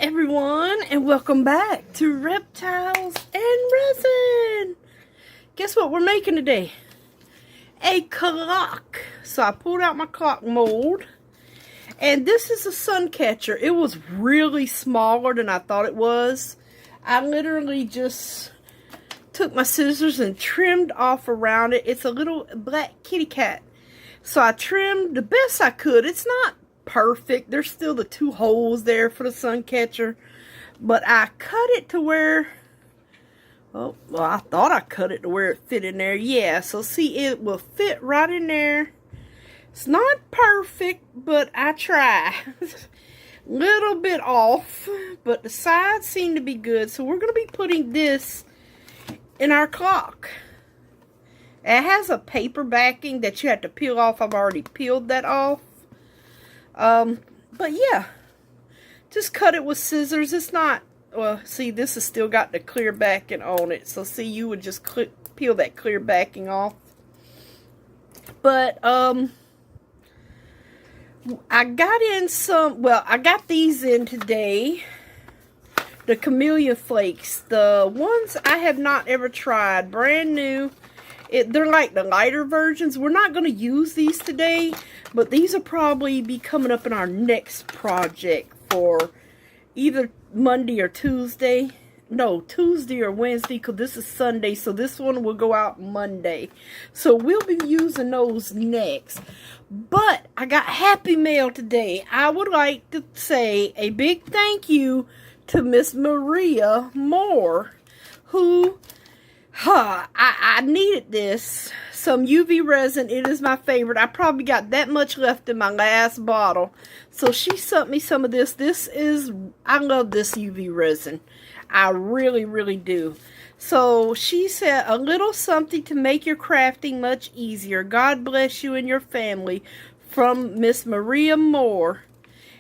everyone, and welcome back to Reptiles and Resin. Guess what we're making today? A clock. So I pulled out my clock mold, and this is a sun catcher. It was really smaller than I thought it was. I literally just took my scissors and trimmed off around it. It's a little black kitty cat. So I trimmed the best I could. It's not perfect. There's still the two holes there for the sun catcher, but I cut it to where, oh, well, I thought I cut it to where it fit in there. Yeah, so see, it will fit right in there. It's not perfect, but I try. Little bit off, but the sides seem to be good. So we're going to be putting this in our clock. It has a paper backing that you have to peel off. I've already peeled that off. But yeah, just cut it with scissors. It's not, well, see, this has still got the clear backing on it. So see, you would just peel that clear backing off. But, I got in some, well, I got these in today. The chameleon flakes. The ones I have not ever tried. Brand new. They're like the lighter versions. We're not going to use these today, but these will probably be coming up in our next project for either Monday or Tuesday. No, Tuesday or Wednesday, because this is Sunday, so this one will go out Monday. So we'll be using those next. But I got happy mail today. I would like to say a big thank you to Miss Maria Moore, who... I needed this. Some UV resin. It is my favorite. I probably got that much left in my last bottle. So she sent me some of this. I love this UV resin. I really, really do. So she said, a little something to make your crafting much easier. God bless you and your family, from Miss Maria Moore.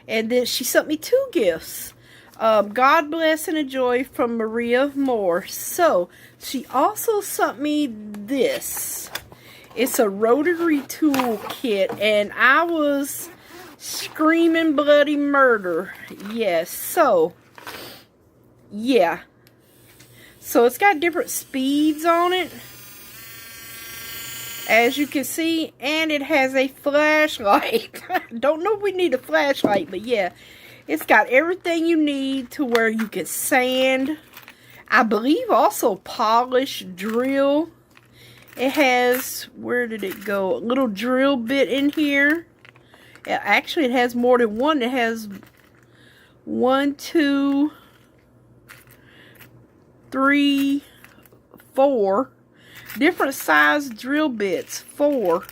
And then she sent me 2 gifts. God bless and enjoy, from Maria Moore. So, she also sent me this. It's a rotary tool kit, and I was screaming bloody murder. Yes, so, yeah. So, it's got different speeds on it, as you can see, and it has a flashlight. Don't know if we need a flashlight, but yeah. It's got everything you need to where you can sand. I believe also polish, drill. It has, where did it go? A little drill bit in here. Actually, it has more than one. It has 1, 2, 3, 4 different size drill bits. 4.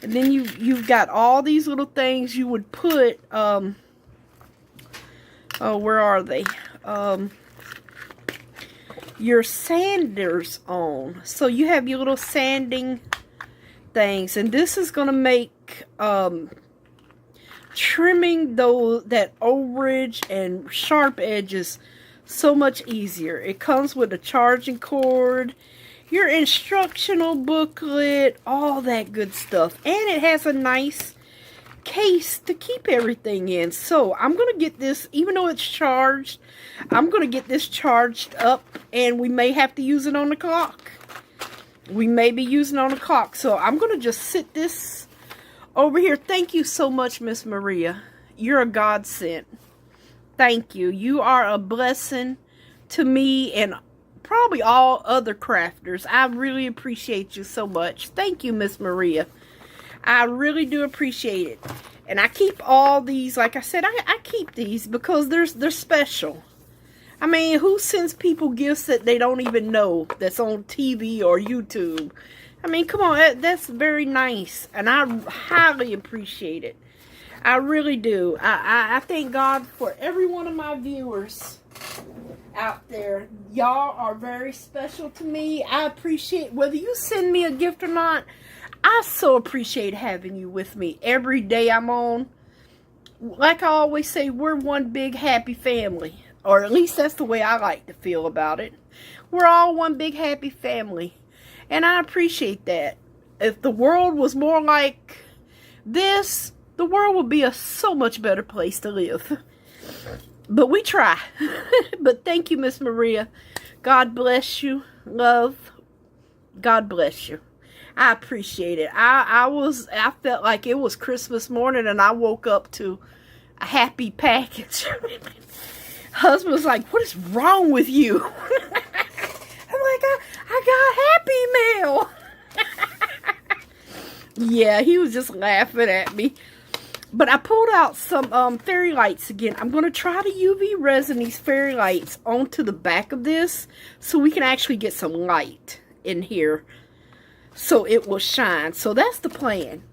And then you've got all these little things you would put, oh, where are they? Your sanders on. So you have your little sanding things. And this is going to make trimming that overage and sharp edges so much easier. It comes with a charging cord, your instructional booklet, all that good stuff. And it has a nice case to keep everything in. So I'm gonna get this, even though it's charged, I'm gonna get this charged up, and we may have to use it on the clock. We may be using it on the clock. So I'm gonna just sit this over here. Thank you so much, Miss Maria. You're a godsend. Thank you. You are a blessing to me and probably all other crafters. I really appreciate you so much. Thank you, Miss Maria. I really do appreciate it. And I keep all these, like I said, I keep these because they're special. I mean, who sends people gifts that they don't even know, that's on TV or YouTube? I mean, come on, that's very nice. And I highly appreciate it. I really do. I thank God for every one of my viewers out there. Y'all are very special to me. I appreciate, whether you send me a gift or not, I so appreciate having you with me every day I'm on. Like I always say, we're one big happy family. Or at least that's the way I like to feel about it. We're all one big happy family. And I appreciate that. If the world was more like this, the world would be a so much better place to live. But we try. But thank you, Miss Maria. God bless you. Love. God bless you. I appreciate it. I felt like it was Christmas morning and I woke up to a happy package. Husband was like, what is wrong with you? I'm like, I got happy mail. Yeah, he was just laughing at me. But I pulled out some fairy lights again. I'm going to try to UV resin these fairy lights onto the back of this so we can actually get some light in here so it will shine. So that's the plan.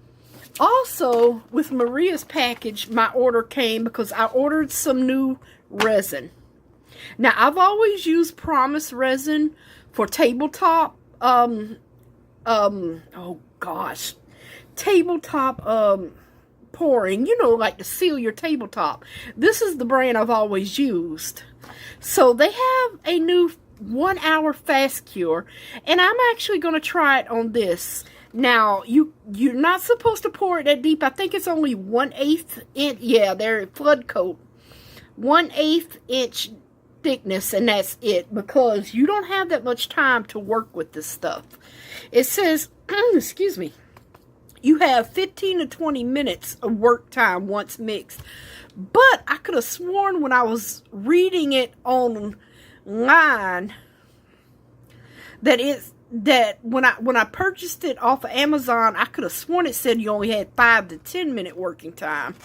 Also, with Maria's package, my order came because I ordered some new resin. Now, I've always used Promise resin for tabletop, oh gosh, tabletop, pouring, you know, like to seal your tabletop. This is the brand I've always used. So they have a new 1 hour fast cure, and I'm actually going to try it on this. Now, you're not supposed to pour it that deep. I think it's only 1/8 inch. Yeah, they're flood coat. 1/8 inch thickness, and that's it, because you don't have that much time to work with this stuff. It says, excuse me, you have 15 to 20 minutes of work time once mixed. But I could have sworn when I was reading it online that when I purchased it off of Amazon, I could have sworn it said you only had 5 to 10 minute working time.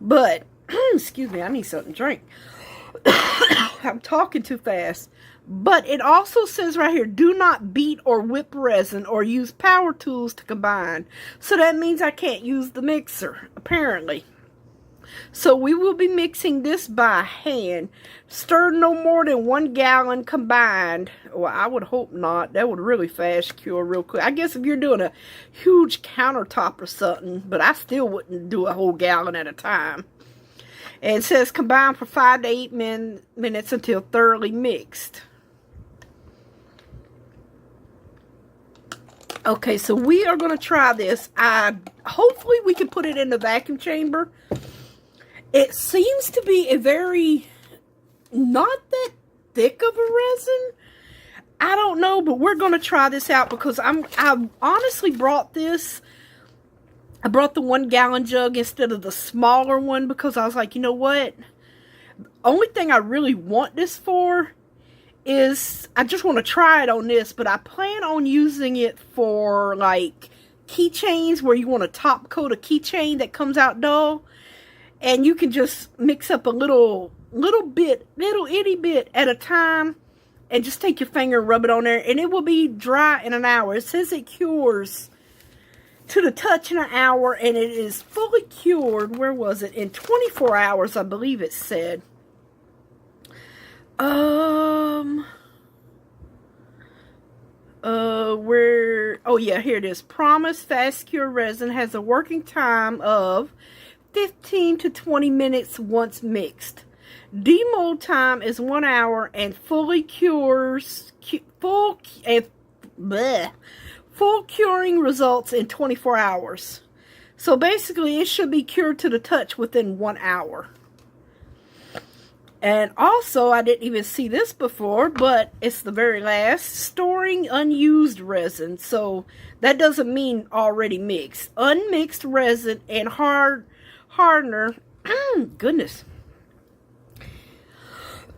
But excuse me, I need something to drink. I'm talking too fast. But it also says right here, do not beat or whip resin or use power tools to combine. So that means I can't use the mixer, apparently. So we will be mixing this by hand. Stir no more than 1 gallon combined. Well, I would hope not. That would really fast cure real quick. I guess if you're doing a huge countertop or something, but I still wouldn't do a whole gallon at a time. And it says combine for 5 to 8 minutes until thoroughly mixed. Okay, so we are going to try this. Hopefully we can put it in the vacuum chamber. It seems to be a very, not that thick of a resin. I don't know, but we're going to try this out because I honestly brought this. I brought the 1 gallon jug instead of the smaller one because I was like, you know what? Only thing I really want this for is I just want to try it on this, but I plan on using it for like keychains where you want to top coat a keychain that comes out dull, and you can just mix up a little itty bit at a time and just take your finger and rub it on there and it will be dry in an hour. It says it cures to the touch in an hour, and it is fully cured, where was it, in 24 hours, I believe it said. Oh yeah, here it is. Promise Fast Cure Resin has a working time of 15 to 20 minutes once mixed. Demold time is 1 hour and fully cures, full curing results in 24 hours. So basically it should be cured to the touch within 1 hour. And also, I didn't even see this before, but it's the very last. Storing unused resin. So that doesn't mean already mixed. Unmixed resin and hardener. Goodness.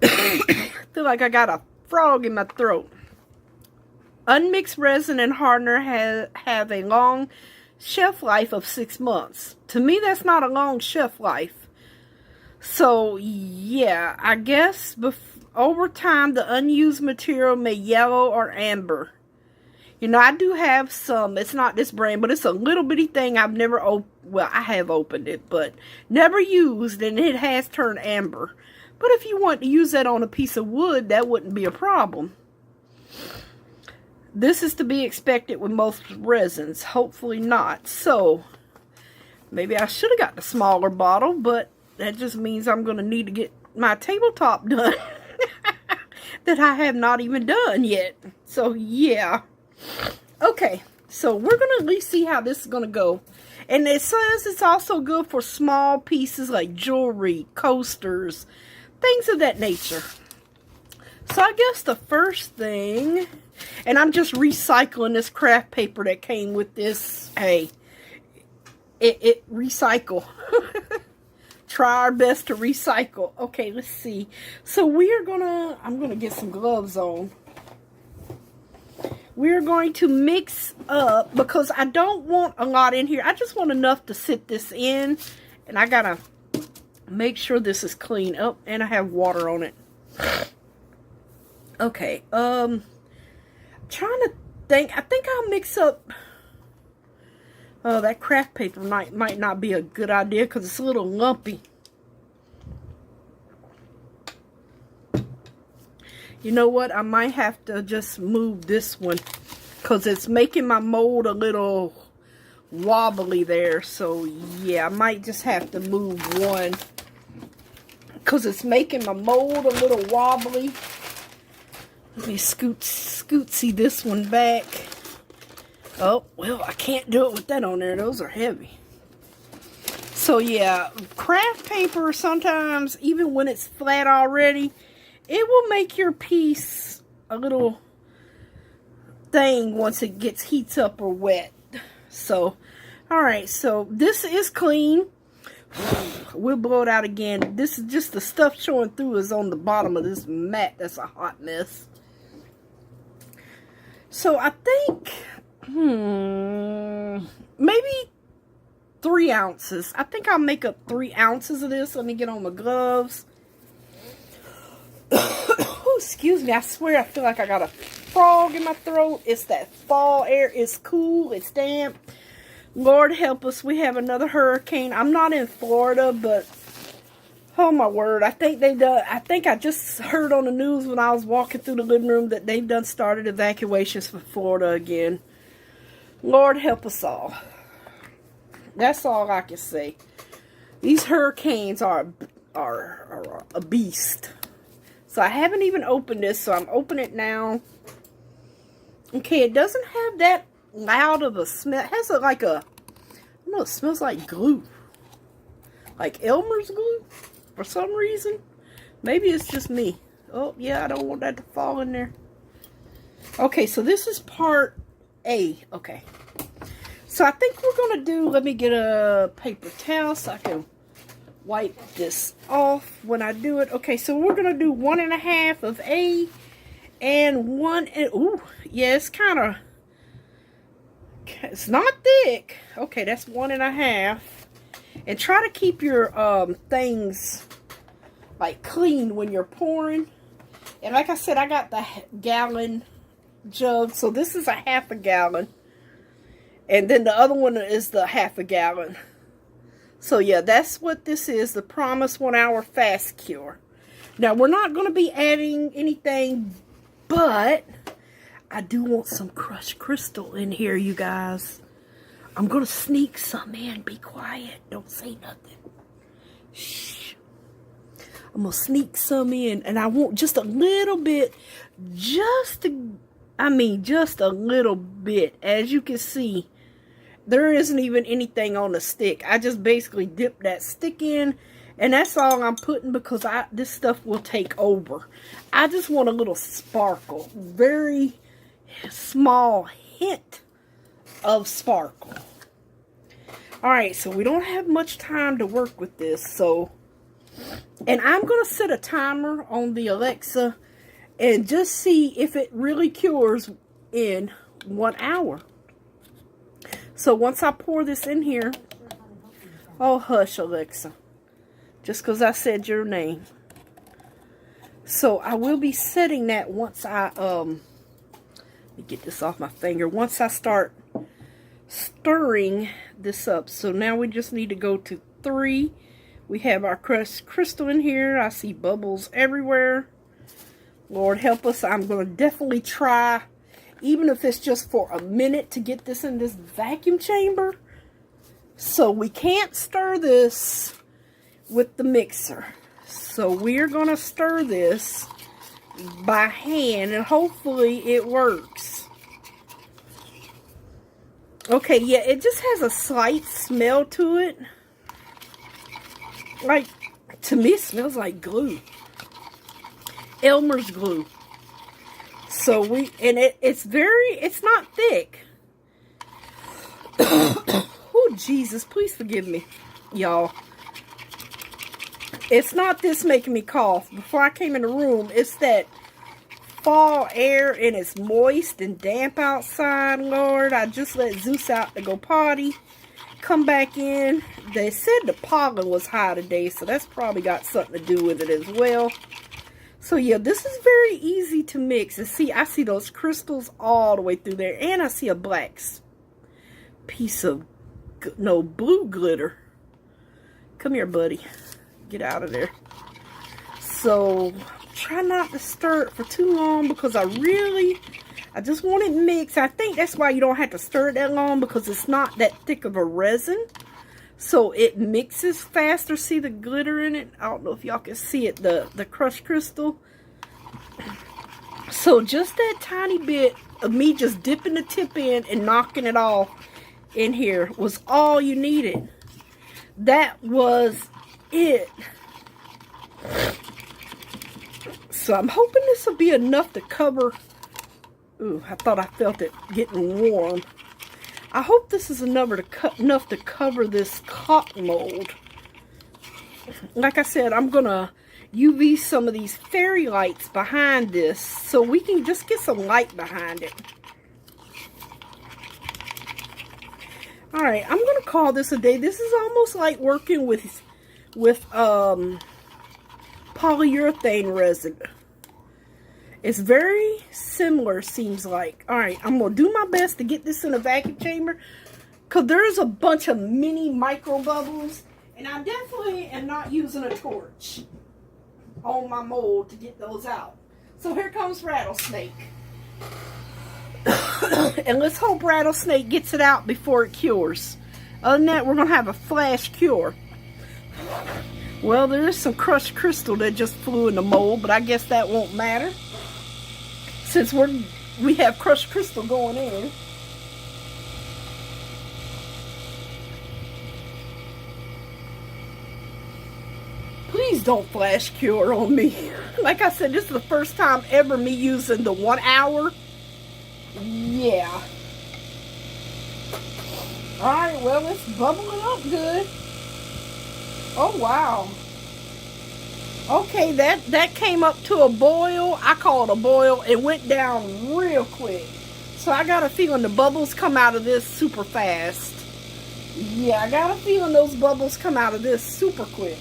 I feel like I got a frog in my throat. Unmixed resin and hardener have a long shelf life of 6 months. To me, that's not a long shelf life. So, yeah, I guess over time, the unused material may yellow or amber. You know, I do have some. It's not this brand, but it's a little bitty thing I've never well, I have opened it, but never used, and it has turned amber. But if you want to use that on a piece of wood, that wouldn't be a problem. This is to be expected with most resins. Hopefully not. So, maybe I should have got the smaller bottle, but that just means I'm going to need to get my tabletop done. That I have not even done yet. So, yeah. Okay. So, we're going to at least see how this is going to go. And it says it's also good for small pieces like jewelry, coasters, things of that nature. So I guess the first thing, and I'm just recycling this craft paper that came with this. Hey, it recycle. Try our best to recycle. Okay, let's see. So I'm gonna get some gloves on. We're going to mix up, because I don't want a lot in here. I just want enough to sit this in, and I gotta make sure this is clean. Oh, and I have water on it. Okay, trying to think. I think I'll mix up. Oh, that craft paper might not be a good idea because it's a little lumpy. You know what? I might have to just move this one because it's making my mold a little wobbly there. So, yeah, I might just have to move one because it's making my mold a little wobbly. Let me scootsy this one back. Oh, well, I can't do it with that on there. Those are heavy. So, yeah, craft paper sometimes, even when it's flat already, it will make your piece a little thing once it heats up or wet. So, alright, so this is clean. We'll blow it out again. This is just the stuff showing through is on the bottom of this mat. That's a hot mess. So, I think... maybe 3 ounces. I think I'll make up 3 ounces of this. Let me get on my gloves. Oh, excuse me. I swear I feel like I got a frog in my throat. It's that fall air. It's cool. It's damp. Lord help us. We have another hurricane. I'm not in Florida, but oh my word. I think I just heard on the news when I was walking through the living room that they've started evacuations for Florida again. Lord help us all. That's all I can say. These hurricanes are a beast. So I haven't even opened this, so I'm opening it now. Okay, it doesn't have that loud of a smell. It has I don't know, it smells like glue. Like Elmer's glue for some reason. Maybe it's just me. Oh, yeah, I don't want that to fall in there. Okay, so this is part A. Okay. So I think we're going to do, let me get a paper towel so I can wipe this off when I do it. Okay, so we're going to do 1.5 of A and 1, ooh, yeah, it's kind of, it's not thick. Okay, that's 1.5. And try to keep your things like clean when you're pouring. And like I said, I got the gallon jug, so this is a 1/2 gallon. And then the other one is the 1/2 gallon. So yeah, that's what this is, the Promise 1 Hour Fast Cure. Now, we're not going to be adding anything, but I do want some crushed crystal in here, you guys. I'm going to sneak some in. Be quiet. Don't say nothing. Shh. I'm going to sneak some in. And I want just a little bit. Just a little bit. As you can see, there isn't even anything on the stick. I just basically dip that stick in. And that's all I'm putting because this stuff will take over. I just want a little sparkle. Very small hint of sparkle. Alright, so we don't have much time to work with this. And I'm going to set a timer on the Alexa and just see if it really cures in 1 hour. So once I pour this in here, oh hush Alexa, just because I said your name. So I will be setting that once I, let me get this off my finger, once I start stirring this up. So now we just need to go to 3. We have our crushed crystal in here. I see bubbles everywhere. Lord help us. I'm going to definitely try, even if it's just for a minute, to get this in this vacuum chamber. So we can't stir this with the mixer. So we're going to stir this by hand and hopefully it works. Okay, yeah, it just has a slight smell to it. Like, to me it smells like glue. Elmer's glue. So it's not thick. Oh, Jesus, please forgive me, y'all. It's not this making me cough. Before I came in the room, it's that fall air and it's moist and damp outside, Lord. I just let Zeus out to go potty. Come back in. They said the pollen was high today, so that's probably got something to do with it as well. So yeah, this is very easy to mix. And see, I see those crystals all the way through there. And I see a black piece of, no, blue glitter. Come here, buddy. Get out of there. So, try not to stir it for too long because I just want it mixed. I think that's why you don't have to stir it that long, because it's not that thick of a resin. So it mixes faster. See the glitter in it? I don't know if y'all can see it, the crushed crystal. So just that tiny bit of me just dipping the tip in and knocking it off in here was all you needed. That was it. So I'm hoping this will be enough to cover. Ooh, I thought I felt it getting warm. I hope this is enough to cover this cotton mold. Like I said, I'm going to UV some of these fairy lights behind this so we can just get some light behind it. Alright, I'm going to call this a day. This is almost like working with polyurethane resin. It's very similar, seems like. Alright, I'm going to do my best to get this in a vacuum chamber, because there's a bunch of mini micro bubbles, and I definitely am not using a torch on my mold to get those out. So here comes Rattlesnake. And let's hope Rattlesnake gets it out before it cures. Other than that, we're going to have a flash cure. Well, there is some crushed crystal that just flew in the mold, but I guess that won't matter, since we have crushed crystal going in. Please don't flash cure on me. Like I said, this is the first time ever me using the 1 hour. Yeah. Alright, well, it's bubbling up good. Oh, wow. Okay, that came up to a boil. I call it a boil. It went down real quick. So I got a feeling the bubbles come out of this super fast. Yeah, I got a feeling those bubbles come out of this super quick.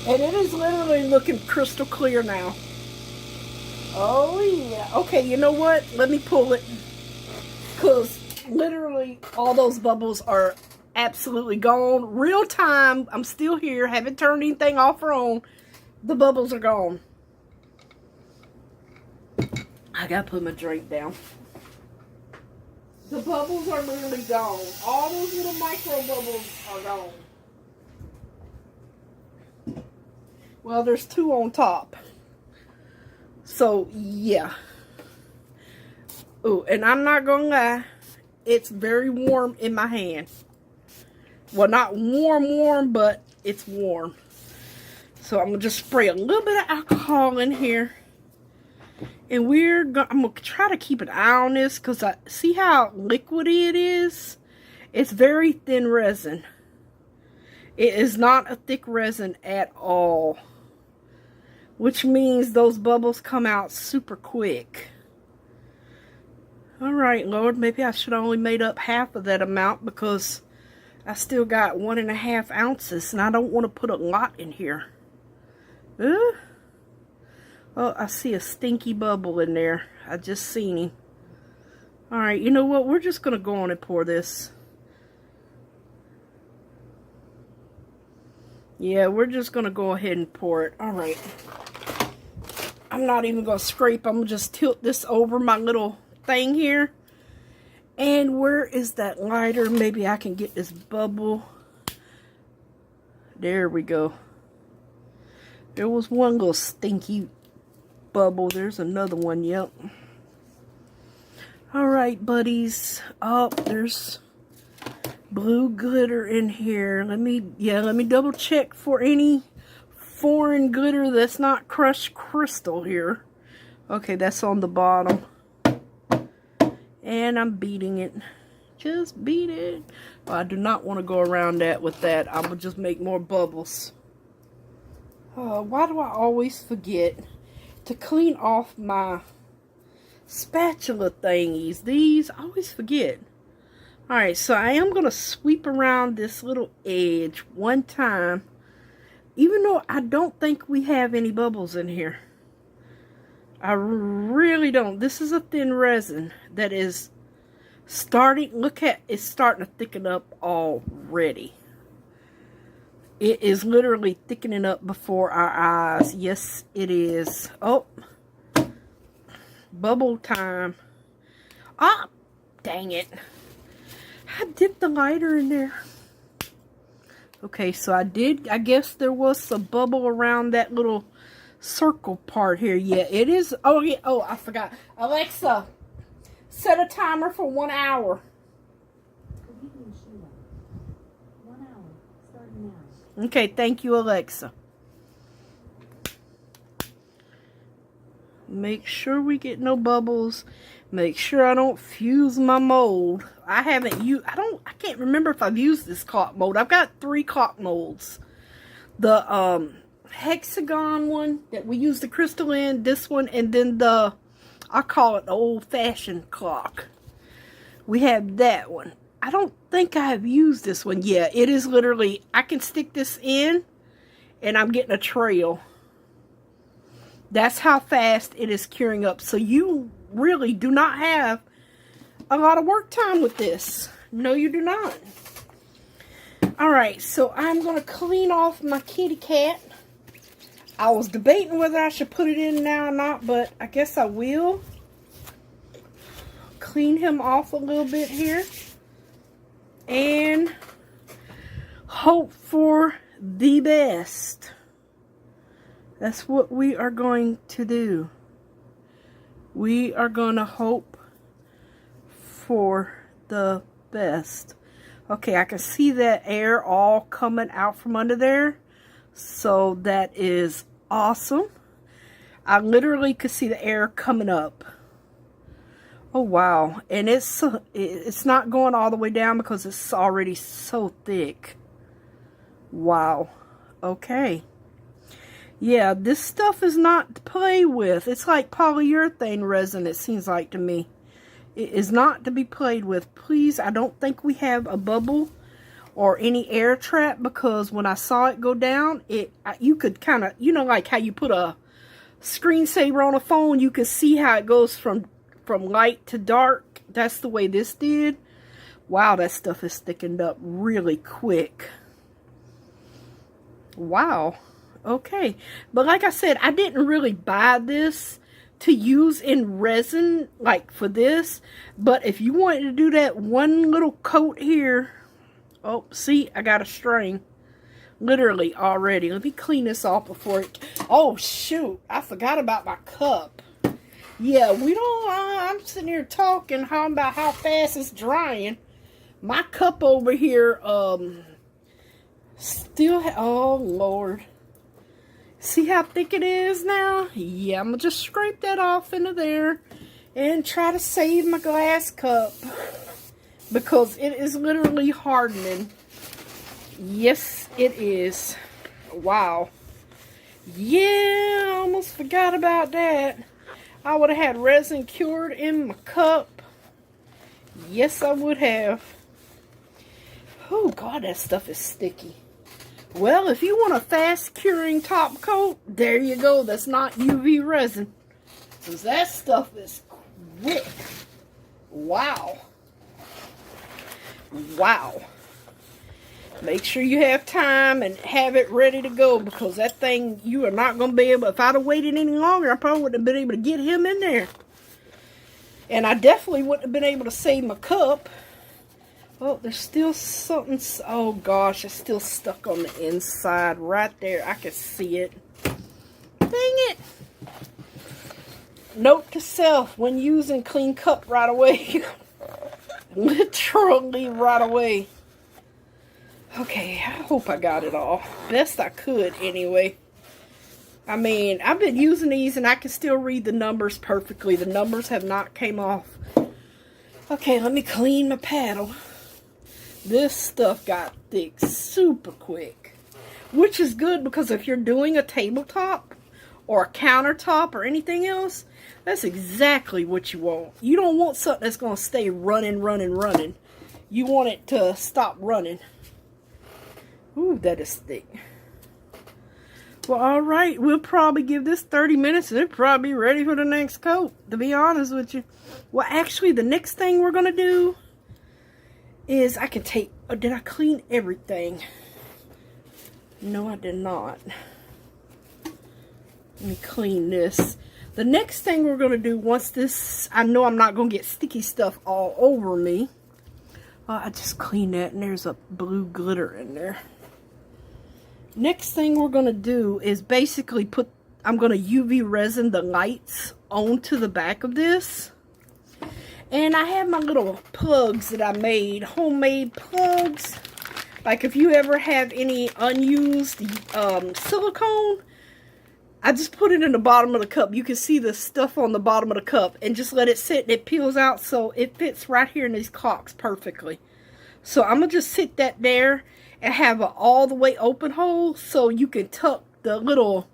And it is literally looking crystal clear now. Oh, yeah. Okay, you know what? Let me pull it. Because literally all those bubbles are absolutely gone. Real time. I'm still here. Haven't turned anything off or on. The bubbles are gone. I gotta put my drink down. The bubbles are literally gone. All those little micro bubbles are gone. Well, there's 2 on top. So, yeah. Oh, and I'm not gonna lie. It's very warm in my hand. Well, not warm, but it's warm. So I'm going to just spray a little bit of alcohol in here. And I'm going to try to keep an eye on this, because I see how liquidy it is. It's very thin resin. It is not a thick resin at all. Which means those bubbles come out super quick. Alright, Lord, maybe I should have only made up half of that amount, because I still got 1.5 ounces, and I don't want to put a lot in here. Oh, I see a stinky bubble in there. I just seen him. Alright, you know what? We're just going to go on and pour this. Yeah, we're just going to go ahead and pour it. Alright. I'm not even going to scrape. I'm going to just tilt this over my little thing here. And where is that lighter? Maybe I can get this bubble. There we go. There was one little stinky bubble. There's another one. Yep. Alright, buddies. Oh, there's blue glitter in here. Let me double check for any foreign glitter that's not crushed crystal here. Okay, that's on the bottom. And I'm beating it. Just beat it. Well, I do not want to go around that with that. I will just make more bubbles. Why do I always forget to clean off my spatula thingies? These, I always forget. Alright, so I am going to sweep around this little edge one time. Even though I don't think we have any bubbles in here. I really don't. This is a thin resin that is starting, look at, it's starting to thicken up already. It is literally thickening up before our eyes. Yes, it is. Oh, bubble time. Ah, dang it. I dipped the lighter in there. Okay, so I guess there was a bubble around that little circle part here. Yeah, it is. Oh, yeah. Oh, I forgot. Alexa, set a timer for 1 hour. 1 hour, starting now. Okay, thank you, Alexa. Make sure we get no bubbles. Make sure I don't fuse my mold. I can't remember if I've used this caulk mold. I've got 3 caulk molds. The hexagon one that we use the crystal in, this one, and then I call it the old-fashioned caulk. We have that one. I don't think I have used this one. Yeah, it is literally, I can stick this in and I'm getting a trail. That's how fast it is curing up. So you really do not have a lot of work time with this. No, you do not. Alright, so I'm going to clean off my kitty cat. I was debating whether I should put it in now or not, but I guess I will. Clean him off a little bit here. And hope for the best. That's what we are going to do. We are going to hope for the best. Okay, I can see that air all coming out from under there. So that is awesome. I literally could see the air coming up. Oh wow. And it's not going all the way down because it's already so thick. Wow. Okay. Yeah, this stuff is not to play with. It's like polyurethane resin, it seems like to me. It is not to be played with. Please, I don't think we have a bubble or any air trap, because when I saw it go down, you could kind of, you know, like how you put a screensaver on a phone, you can see how it goes from light to dark. That's the way this did. Wow, that stuff is thickened up really quick. Wow. Okay. But like I said, I didn't really buy this to use in resin, like for this. But if you wanted to do that one little coat here. Oh, see, I got a string. Literally already. Let me clean this off before it... Oh, shoot. I forgot about my cup. Yeah, we don't... I'm sitting here talking about how fast it's drying. My cup over here, still... Oh, Lord. See how thick it is now? Yeah, I'm going to just scrape that off into there and try to save my glass cup, because it is literally hardening. Yes, it is. Wow. Yeah, I almost forgot about that. I would have had resin cured in my cup. Yes, I would have. Oh, God, that stuff is sticky. Well, if you want a fast curing top coat, there you go. That's not UV resin, because that stuff is quick. Wow. Wow. Make sure you have time and have it ready to go, because that thing, you are not going to be able, if I'd have waited any longer, I probably wouldn't have been able to get him in there. And I definitely wouldn't have been able to save my cup. Oh, there's still something. Oh gosh, it's still stuck on the inside right there. I can see it. Dang it. Note to self, when using clean cup right away. Literally right away. Okay, I hope I got it all. Best I could anyway. I mean, I've been using these and I can still read the numbers perfectly. The numbers have not came off. Okay, let me clean my paddle. This stuff got thick super quick. Which is good because if you're doing a tabletop or a countertop or anything else, that's exactly what you want. You don't want something that's going to stay running. You want it to stop running. Ooh, that is thick. Well, alright, we'll probably give this 30 minutes and it'll probably be ready for the next coat, to be honest with you. Well, actually, the next thing we're going to do is I can take... Oh, did I clean everything? No, I did not. Let me clean this. The next thing we're going to do, once this... I know I'm not going to get sticky stuff all over me. I just cleaned that and there's a blue glitter in there. Next thing we're going to do is basically I'm going to UV resin the lights onto the back of this. And I have my little plugs that I made, homemade plugs. Like if you ever have any unused silicone, I just put it in the bottom of the cup. You can see the stuff on the bottom of the cup and just let it sit and it peels out so it fits right here in these caulks perfectly. So I'm going to just sit that there and have an all the way open hole so you can tuck the little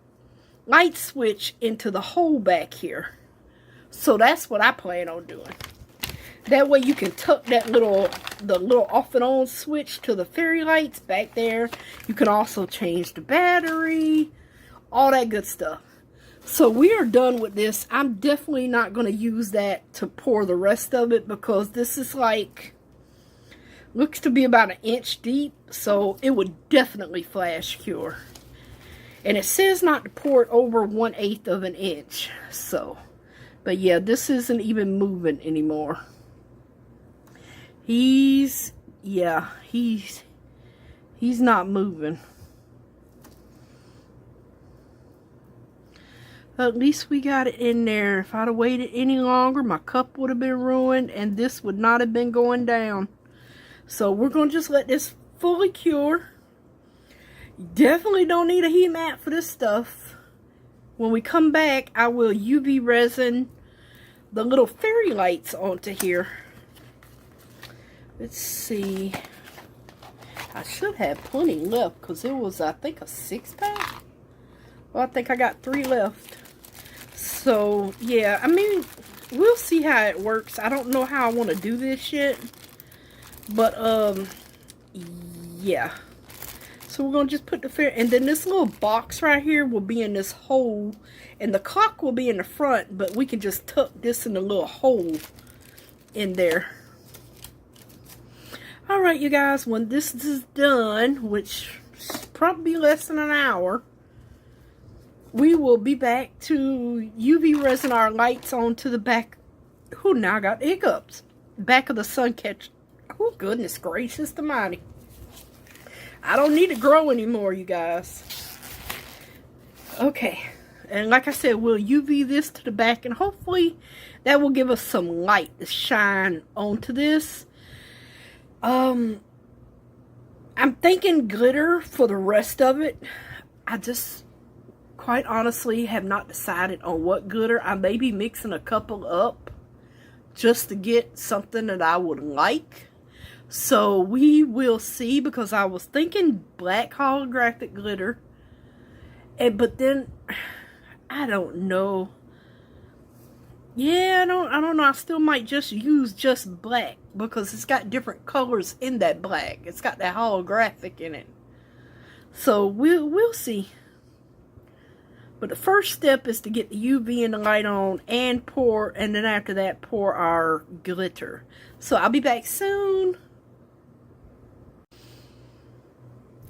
light switch into the hole back here. So that's what I plan on doing. That way you can tuck the little off and on switch to the fairy lights back there. You can also change the battery, all that good stuff. So we are done with this. I'm definitely not going to use that to pour the rest of it because this is like, looks to be about 1 inch deep. So it would definitely flash cure. And it says not to pour it over 1/8 of an inch. So, but yeah, this isn't even moving anymore. He's not moving. At least we got it in there. If I'd have waited any longer, my cup would have been ruined and this would not have been going down. So we're going to just let this fully cure. You definitely don't need a heat mat for this stuff. When we come back, I will UV resin the little fairy lights onto here. Let's see. I should have plenty left because it was, I think, a 6-pack. Well, I think I got 3 left. So, yeah, I mean, we'll see how it works. I don't know how I want to do this yet. But, yeah. So we're going to just put the fairy, and then this little box right here will be in this hole. And the clock will be in the front, but we can just tuck this in the little hole in there. Alright, you guys, when this is done, which probably less than an hour, we will be back to UV resin our lights onto the back. Oh, now I got hiccups. Back of the sun catcher. Oh, goodness gracious almighty. I don't need to grow anymore, you guys. Okay. And like I said, we'll UV this to the back, and hopefully that will give us some light to shine onto this. I'm thinking glitter for the rest of it. I just, quite honestly, have not decided on what glitter. I may be mixing a couple up just to get something that I would like. So we will see, because I was thinking black holographic glitter. But then, I don't know. Yeah, I don't know. I still might just use just black because it's got different colors in that black. It's got that holographic in it. So we'll see. But the first step is to get the UV and the light on and pour, and then after that pour our glitter. So I'll be back soon.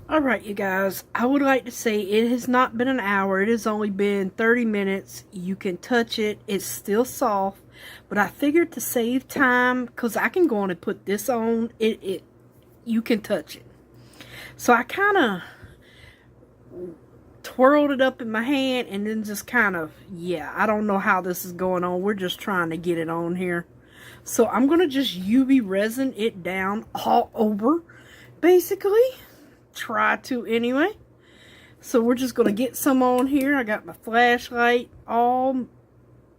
Alright, you guys, I would like to say it has not been an hour. It has only been 30 minutes. You can touch it. It's still soft. But I figured to save time, because I can go on and put this on, you can touch it. So I kind of twirled it up in my hand and then just kind of, yeah, I don't know how this is going on. We're just trying to get it on here. So I'm going to just UV resin it down all over, basically. Try to anyway. So we're just going to get some on here. I got my flashlight all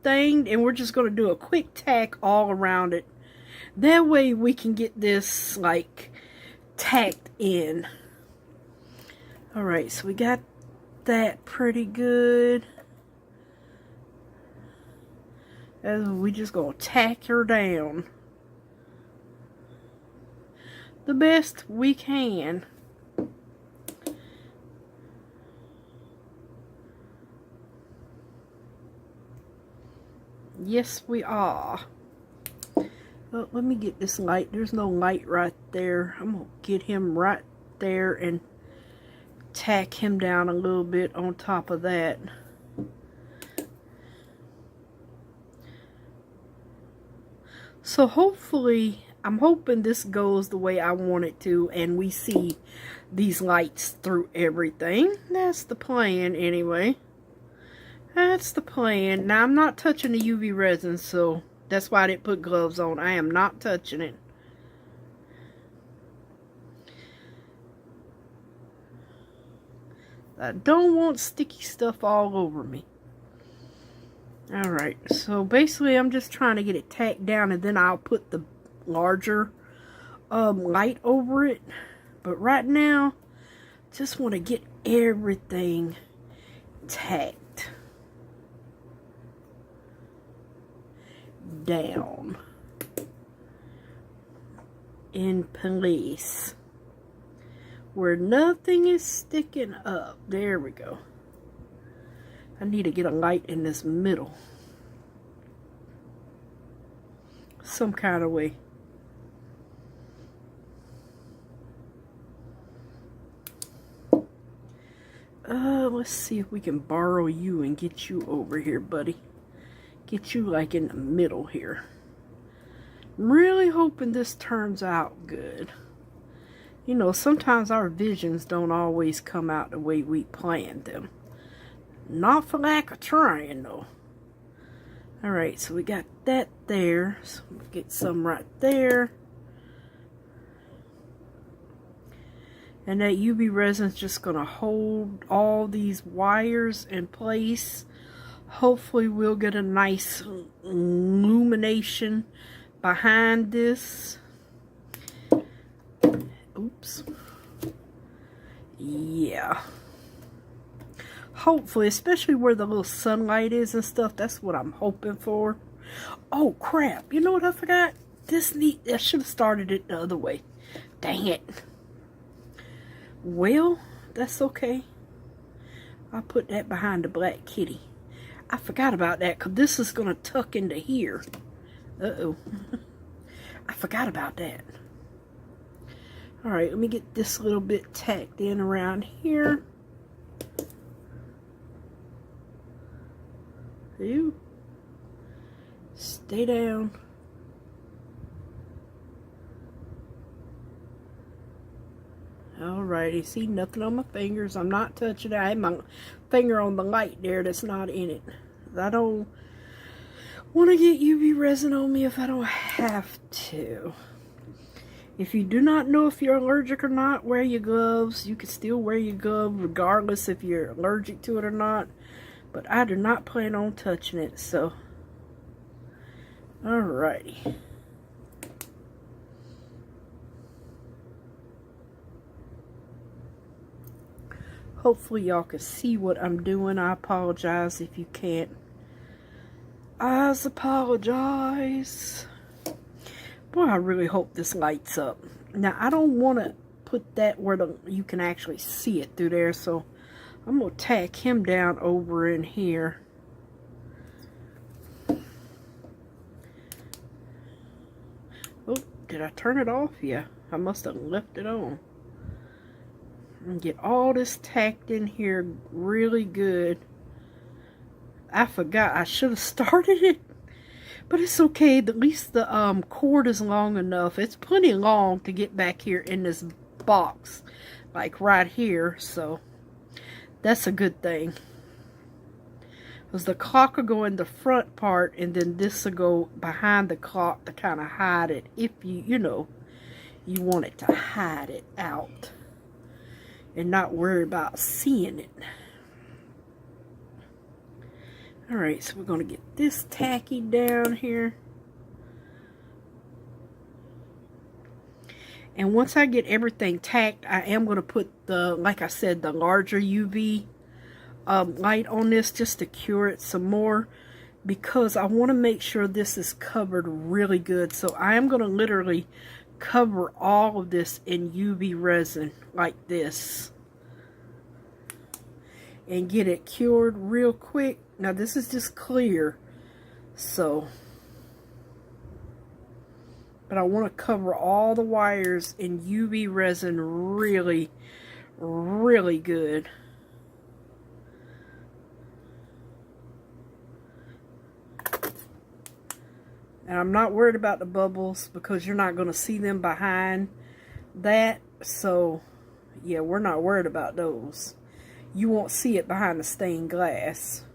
thinged, and we're just going to do a quick tack all around it. That way we can get this like tacked in. Alright, so we got that pretty good. And we just going to tack her down the best we can. Yes, we are. Oh, let me get this light. There's no light right there. I'm going to get him right there and tack him down a little bit on top of that. So hopefully, I'm hoping this goes the way I want it to, and we see these lights through everything. That's the plan anyway. That's the plan. Now, I'm not touching the UV resin, so that's why I didn't put gloves on. I am not touching it. I don't want sticky stuff all over me. Alright, so basically I'm just trying to get it tacked down, and then I'll put the larger light over it. But right now, just want to get everything tacked down in place where nothing is sticking up. There we go. I need to get a light in this middle some kind of way. Let's see if we can borrow you and get you over here, buddy. Get you like in the middle here. I'm really hoping this turns out good. You know, sometimes our visions don't always come out the way we planned them. Not for lack of trying, though. Alright, so we got that there. So we'll get some right there. And that UV resin's just going to hold all these wires in place. Hopefully we'll get a nice illumination behind this. Oops. Yeah. Hopefully, especially where the little sunlight is and stuff. That's what I'm hoping for. Oh, crap. You know what I forgot? I should have started it the other way. Dang it. Well, that's okay. I'll put that behind the black kitty. I forgot about that because this is going to tuck into here. Uh-oh. I forgot about that. Alright, let me get this little bit tacked in around here. You. Stay down. Alrighty, see, nothing on my fingers. I'm not touching it. I have my finger on the light there that's not in it. I don't want to get UV resin on me if I don't have to. If you do not know if you're allergic or not, wear your gloves. You can still wear your gloves regardless if you're allergic to it or not. But I do not plan on touching it, so. Alrighty. Hopefully y'all can see what I'm doing. I apologize if you can't. I apologize. Boy, I really hope this lights up. Now, I don't want to put that where you can actually see it through there, so I'm going to tack him down over in here. Oh, did I turn it off? Yeah, I must have left it on. And get all this tacked in here really good. I forgot. I should have started it. But it's okay. At least the cord is long enough. It's plenty long to get back here in this box. Like right here. So that's a good thing. Because the clock will go in the front part. And then this will go behind the clock to kind of hide it. If you know, you want it to hide it out. and not worry about seeing it. Alright, so we're going to get this tacky down here. And once I get everything tacked, I am going to put the, like I said, the larger UV light on this just to cure it some more, because I want to make sure this is covered really good. So I am going to literally cover all of this in UV resin like this and get it cured real quick. Now this is just clear, so, but I want to cover all the wires in UV resin really, really good. And I'm not worried about the bubbles because you're not going to see them behind that. So, yeah, we're not worried about those. You won't see it behind the stained glass.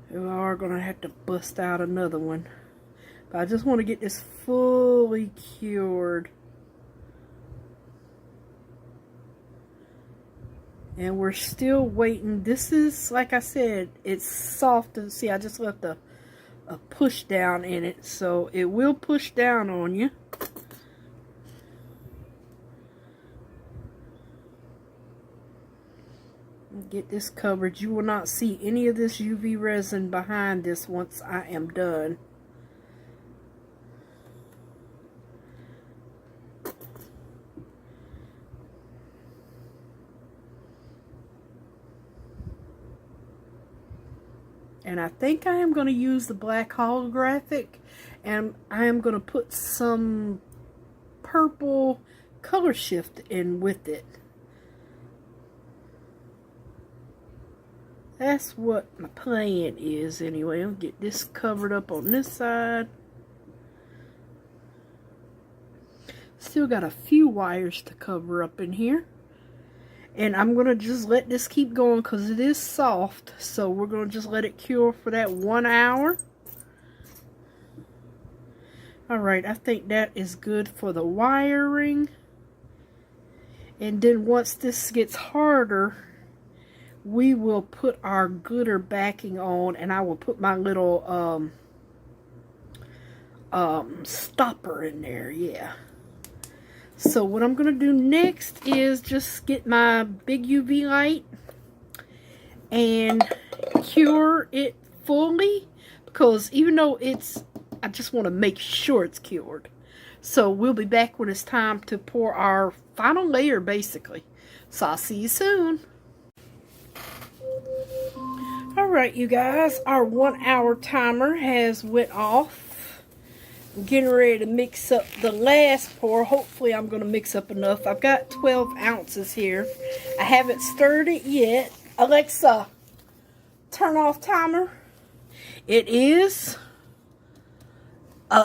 We are going to have to bust out another one. But I just want to get this fully cured. And we're still waiting. This is, like I said, it's soft. See, I just left a push down in it. So it will push down on you. Get this covered. You will not see any of this UV resin behind this once I am done. And I think I am going to use the black holographic, and I am going to put some purple color shift in with it. That's what my plan is anyway. I'll get this covered up on this side. Still got a few wires to cover up in here. And I'm going to just let this keep going because it is soft. So we're going to just let it cure for that 1 hour. Alright, I think that is good for the wiring. And then once this gets harder, we will put our glitter backing on. And I will put my little stopper in there. Yeah. So what I'm going to do next is just get my big UV light and cure it fully, because even though I just want to make sure it's cured. So we'll be back when it's time to pour our final layer basically. So I'll see you soon. Alright you guys, our 1 hour timer has went off. I'm getting ready to mix up the last pour. Hopefully I'm going to mix up enough. I've got 12 ounces here. I haven't stirred it yet. Alexa, turn off timer. It is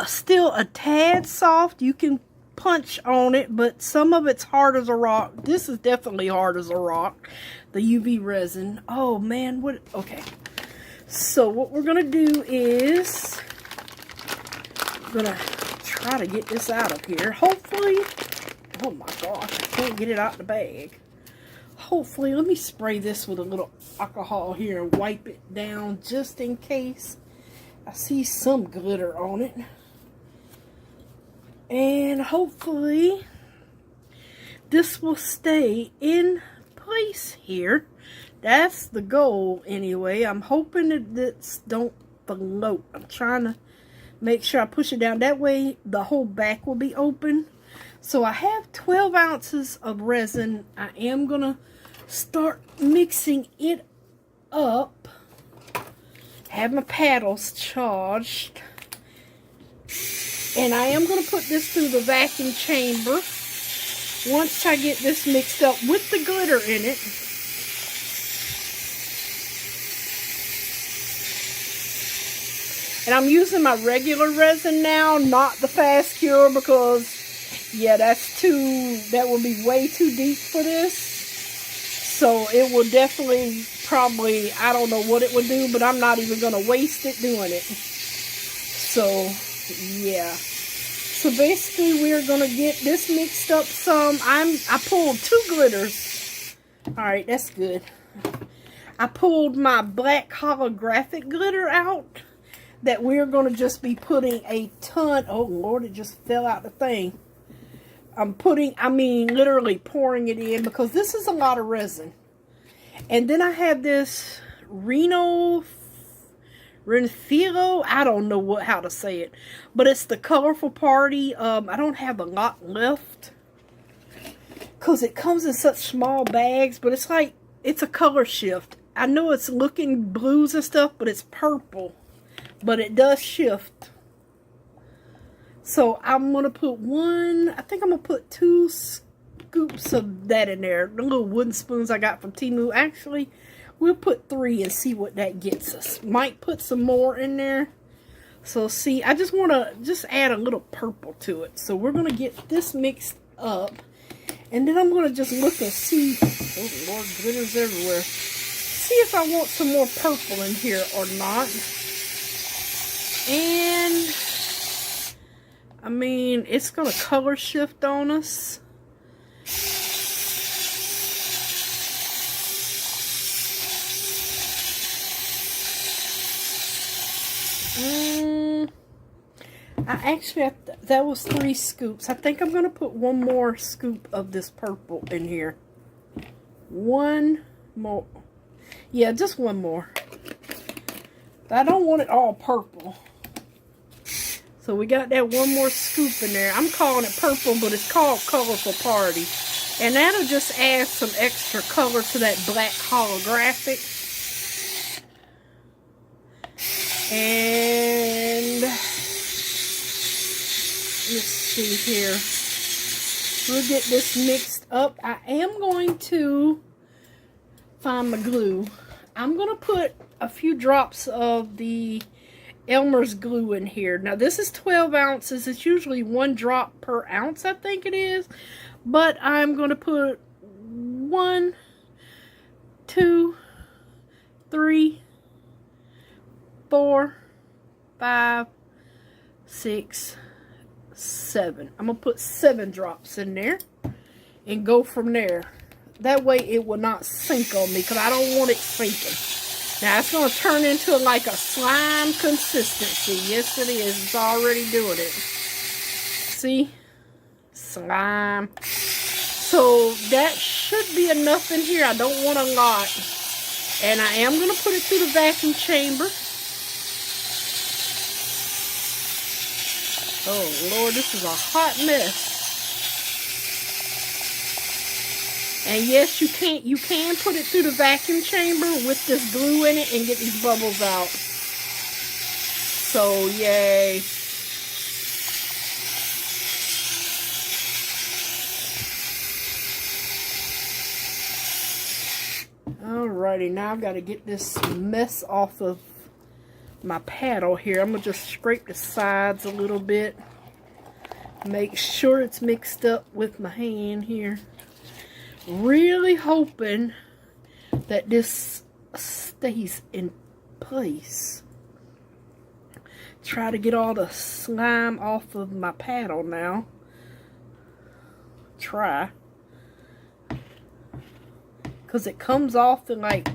still a tad soft. You can punch on it, but some of it's hard as a rock. This is definitely hard as a rock. The UV resin. Oh man, what? Okay. So what we're going to do is I'm gonna try to get this out of here. Hopefully, oh my gosh, I can't get it out the bag. Hopefully, let me spray this with a little alcohol here and wipe it down just in case I see some glitter on it. And hopefully, this will stay in place here. That's the goal anyway. I'm hoping that this don't float. I'm trying to make sure I push it down. That way the whole back will be open. So I have 12 ounces of resin. I am going to start mixing it up. Have my paddles charged. And I am going to put this through the vacuum chamber. Once I get this mixed up with the glitter in it. And I'm using my regular resin now, not the fast cure, because yeah, that will be way too deep for this. So it will definitely probably, I don't know what it would do, but I'm not even going to waste it doing it. So, yeah. So basically, we're going to get this mixed up some. I pulled 2 glitters. Alright, that's good. I pulled my black holographic glitter out that we're going to just be putting a ton. Oh, Lord, it just fell out the thing. Literally pouring it in because this is a lot of resin. And then I have this Renfilo, I don't know how to say it, but it's the Colorful Party. I don't have a lot left because it comes in such small bags, but it's like, it's a color shift. I know it's looking blues and stuff, but it's purple, but it does shift. So I'm going to put I think I'm going to put 2 scoops of that in there. The little wooden spoons I got from Temu. Actually, we'll put 3 and see what that gets us. Might put some more in there. So see, I just want to add a little purple to it. So we're going to get this mixed up. And then I'm going to just look and see. Oh, Lord, glitter's everywhere. See if I want some more purple in here or not. And it's going to color shift on us. That was 3 scoops. I think I'm going to put 1 more scoop of this purple in here. 1 more. Yeah, just 1 more. I don't want it all purple. So we got that 1 more scoop in there. I'm calling it purple, but it's called Colorful Party. And that'll just add some extra color to that black holographic. And let's see here. We'll get this mixed up. I am going to find my glue. I'm going to put a few drops of the Elmer's glue in here. Now this is 12 ounces. It's usually 1 drop per ounce, I think it is. But I'm going to put 1, 2, 3, 4, 5, 6, 7. I'm going to put 7 drops in there and go from there. That way it will not sink on me because I don't want it sinking. Now it's going to turn into like a slime consistency. Yes it is. It's already doing it. See? Slime. So that should be enough in here. I don't want a lot. And I am going to put it through the vacuum chamber. Oh Lord, this is a hot mess. And yes, you can put it through the vacuum chamber with this glue in it and get these bubbles out. So yay. Alrighty, now I've got to get this mess off of my paddle here. I'm going to just scrape the sides a little bit. Make sure it's mixed up with my hand here. Really hoping that this stays in place. Try to get all the slime off of my paddle now. Try. Because it comes off in like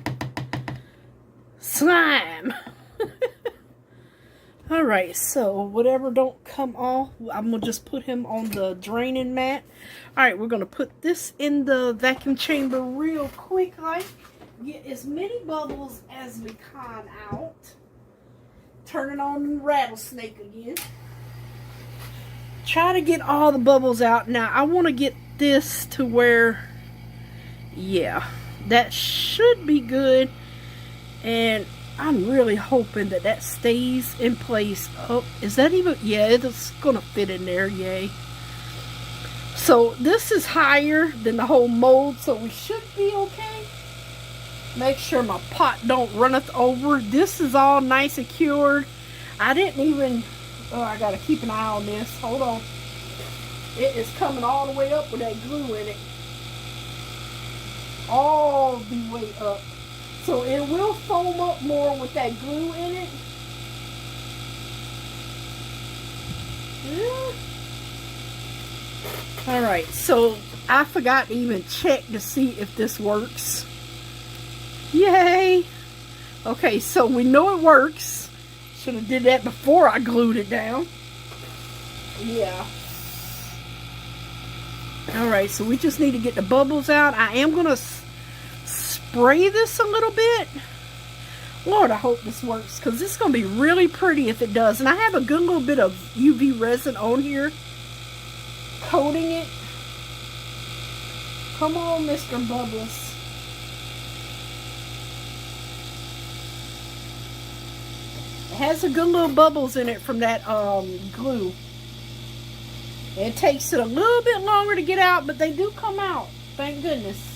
slime. Alright, so whatever don't come off, I'm going to just put him on the draining mat. Alright, we're going to put this in the vacuum chamber real quick. Like, get as many bubbles as we can out. Turn it on the rattlesnake again. Try to get all the bubbles out. Now, I want to get this to where, yeah, that should be good. And I'm really hoping that that stays in place. Oh, is that even? Yeah, it's going to fit in there. Yay. So this is higher than the whole mold, so we should be okay. Make sure my pot don't runneth over. This is all nice and cured. I didn't even, oh, I got to keep an eye on this. Hold on. It is coming all the way up with that glue in it. All the way up. So it will foam up more with that glue in it. Yeah. Alright, so I forgot to even check to see if this works. Yay! Okay, so we know it works. Should have did that before I glued it down. Yeah. Alright, so we just need to get the bubbles out. I am going to spray this a little bit. Lord, I hope this works, because this is going to be really pretty if it does. And I have a good little bit of UV resin on here, coating it. Come on, Mr. Bubbles. It has a good little bubbles in it from that glue. It takes it a little bit longer to get out, but they do come out. Thank goodness.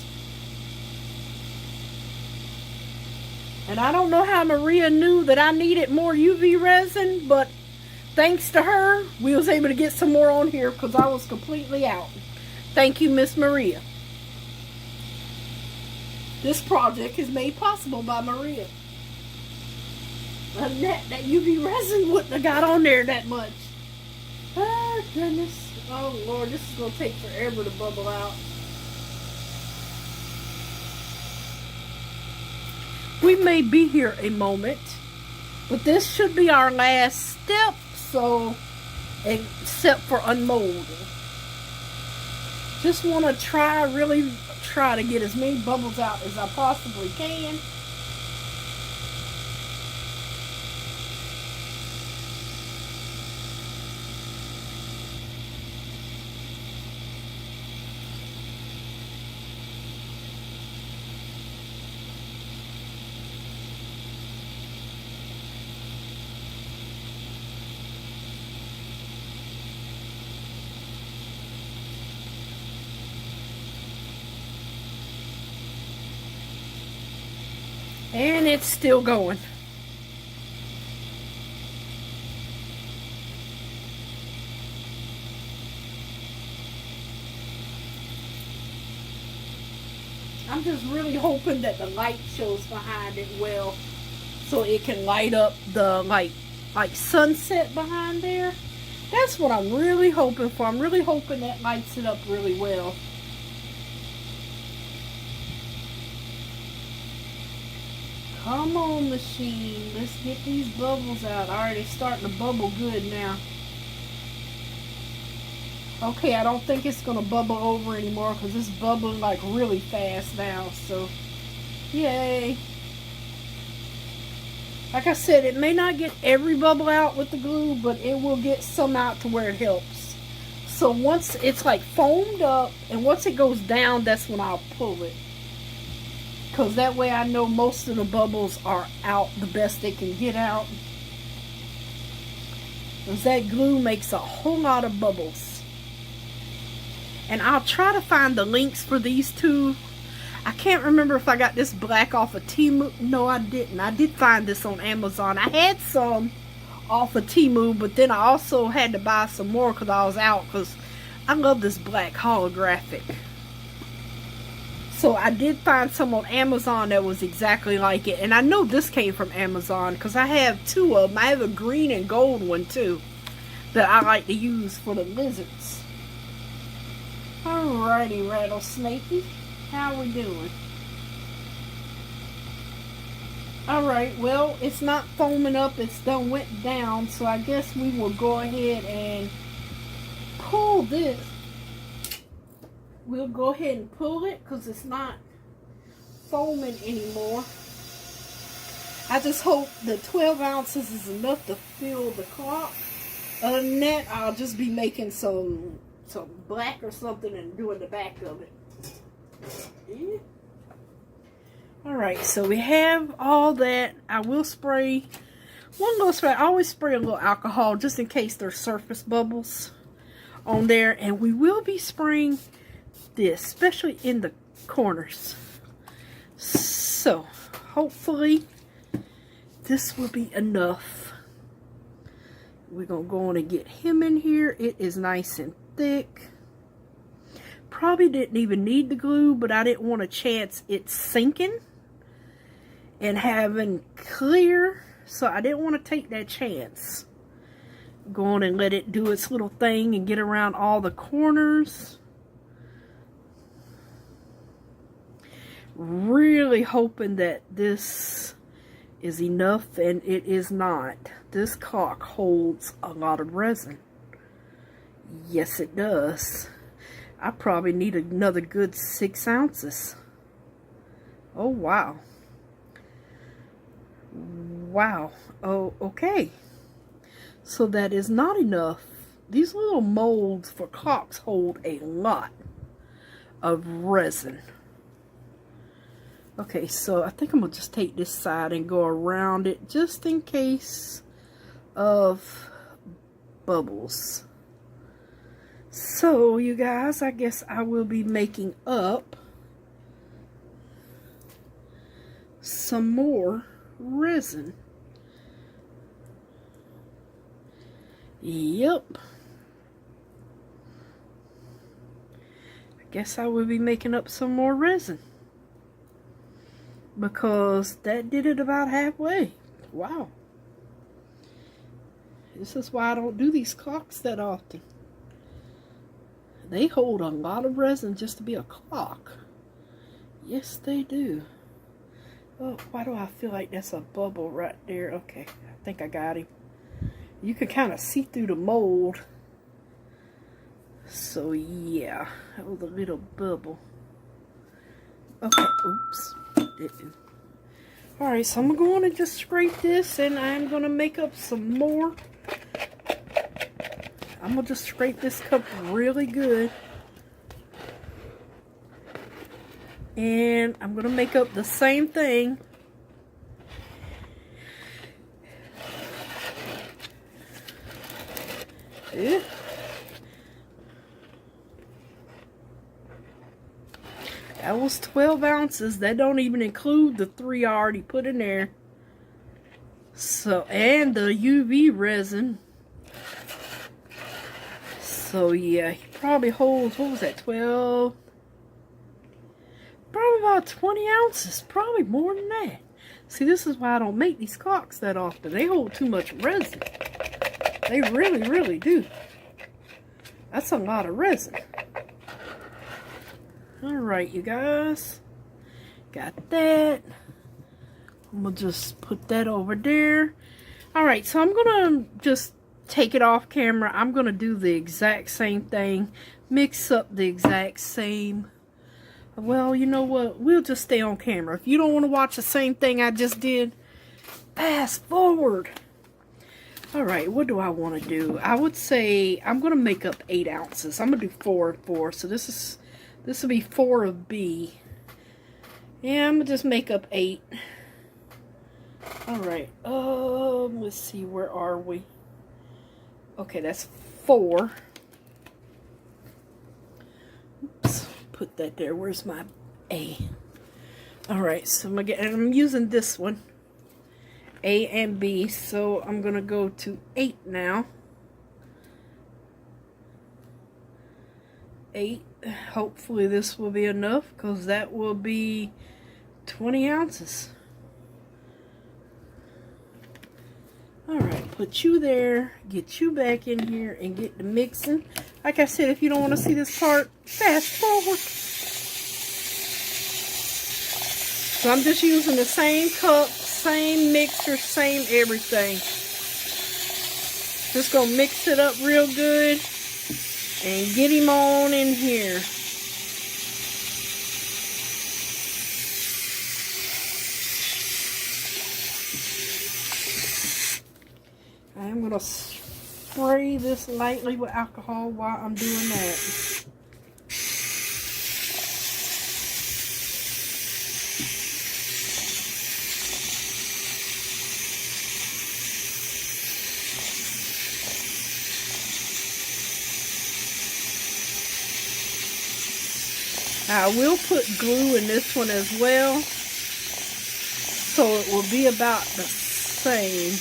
And I don't know how Maria knew that I needed more UV resin, but thanks to her, we was able to get some more on here because I was completely out. Thank you, Miss Maria. This project is made possible by Maria. And that UV resin wouldn't have got on there that much. Oh, goodness. Oh, Lord, this is going to take forever to bubble out. We may be here a moment, but this should be our last step, so, except for unmolding. Just want to really try to get as many bubbles out as I possibly can. And it's still going. I'm just really hoping that the light shows behind it well, so it can light up the like sunset behind there. That's what I'm really hoping for. I'm really hoping that lights it up really well. Come on, machine. Let's get these bubbles out. Alright, it's starting to bubble good now. Okay, I don't think it's going to bubble over anymore because it's bubbling like really fast now. So, yay. Like I said, it may not get every bubble out with the glue, but it will get some out to where it helps. So once it's like foamed up, and once it goes down, that's when I'll pull it. Because that way I know most of the bubbles are out the best they can get out. Because that glue makes a whole lot of bubbles. And I'll try to find the links for these two. I can't remember if I got this black off of Temu. No, I didn't. I did find this on Amazon. I had some off of Temu, but then I also had to buy some more because I was out. Because I love this black holographic. So I did find some on Amazon that was exactly like it. And I know this came from Amazon because I have two of them. I have a green and gold one too that I like to use for the lizards. Alrighty, Rattlesnakey. How we doing? Alright, well, it's not foaming up. It's done went down. So I guess we will go ahead and pull this. We'll go ahead and pull it because it's not foaming anymore. I just hope the 12 ounces is enough to fill the clock. Other than that, I'll just be making some black or something and doing the back of it. Yeah. Alright, so we have all that. I will spray one little spray. I always spray a little alcohol just in case there's surface bubbles on there. And we will be spraying this, especially in the corners. So hopefully this will be enough. We're gonna go on and get him in here. It is nice and thick. Probably didn't even need the glue, but I didn't want to chance it sinking and having clear, so I didn't want to take that chance. Go on and let it do its little thing and get around all the corners. Really hoping that this is enough, and it is not. This caulk holds a lot of resin. Yes, it does. I probably need another good 6 ounces. Oh, wow. Wow. Oh, okay. So that is not enough. These little molds for caulks hold a lot of resin. Okay, so I think I'm going to just take this side and go around it just in case of bubbles. So, you guys, I guess I will be making up some more resin. Yep. I guess I will be making up some more resin, because that did it about halfway. Wow. This is why I don't do these caulks that often. They hold a lot of resin just to be a caulk. Yes, they do. Oh, why do I feel like that's a bubble right there? Okay, I think I got him. You can kind of see through the mold. So, yeah, that was a little bubble. Okay, oops. Alright, so I'm going to just scrape this, and I'm going to make up some more. I'm going to just scrape this cup really good. And I'm going to make up the same thing. Yeah. That was 12 ounces. That don't even include the 3 I already put in there. So, and the UV resin. So, yeah, he probably holds, what was that, 12? Probably about 20 ounces. Probably more than that. See, this is why I don't make these caulks that often. They hold too much resin. They really, really do. That's a lot of resin. Alright, you guys. Got that. I'm going to just put that over there. Alright, so I'm going to just take it off camera. I'm going to do the exact same thing. Mix up the exact same. Well, you know what? We'll just stay on camera. If you don't want to watch the same thing I just did, fast forward. Alright, what do I want to do? I would say I'm going to make up 8 ounces. I'm going to do 4 and 4. So this will be 4 of B. Yeah, I'm going to just make up 8. Alright, let's see, where are we? Okay, that's 4. Oops, put that there. Where's my A? Alright, so I'm using this one. A and B, so I'm going to go to 8 now. 8. Hopefully this will be enough, because that will be 20 ounces. Alright, put you there, get you back in here, and get the mixing. Like I said, if you don't want to see this part, fast forward. So I'm just using the same cup, same mixer, same everything. Just gonna mix it up real good and get him on in here. I'm gonna spray this lightly with alcohol while I'm doing that. I will put glue in this one as well, so it will be about the same.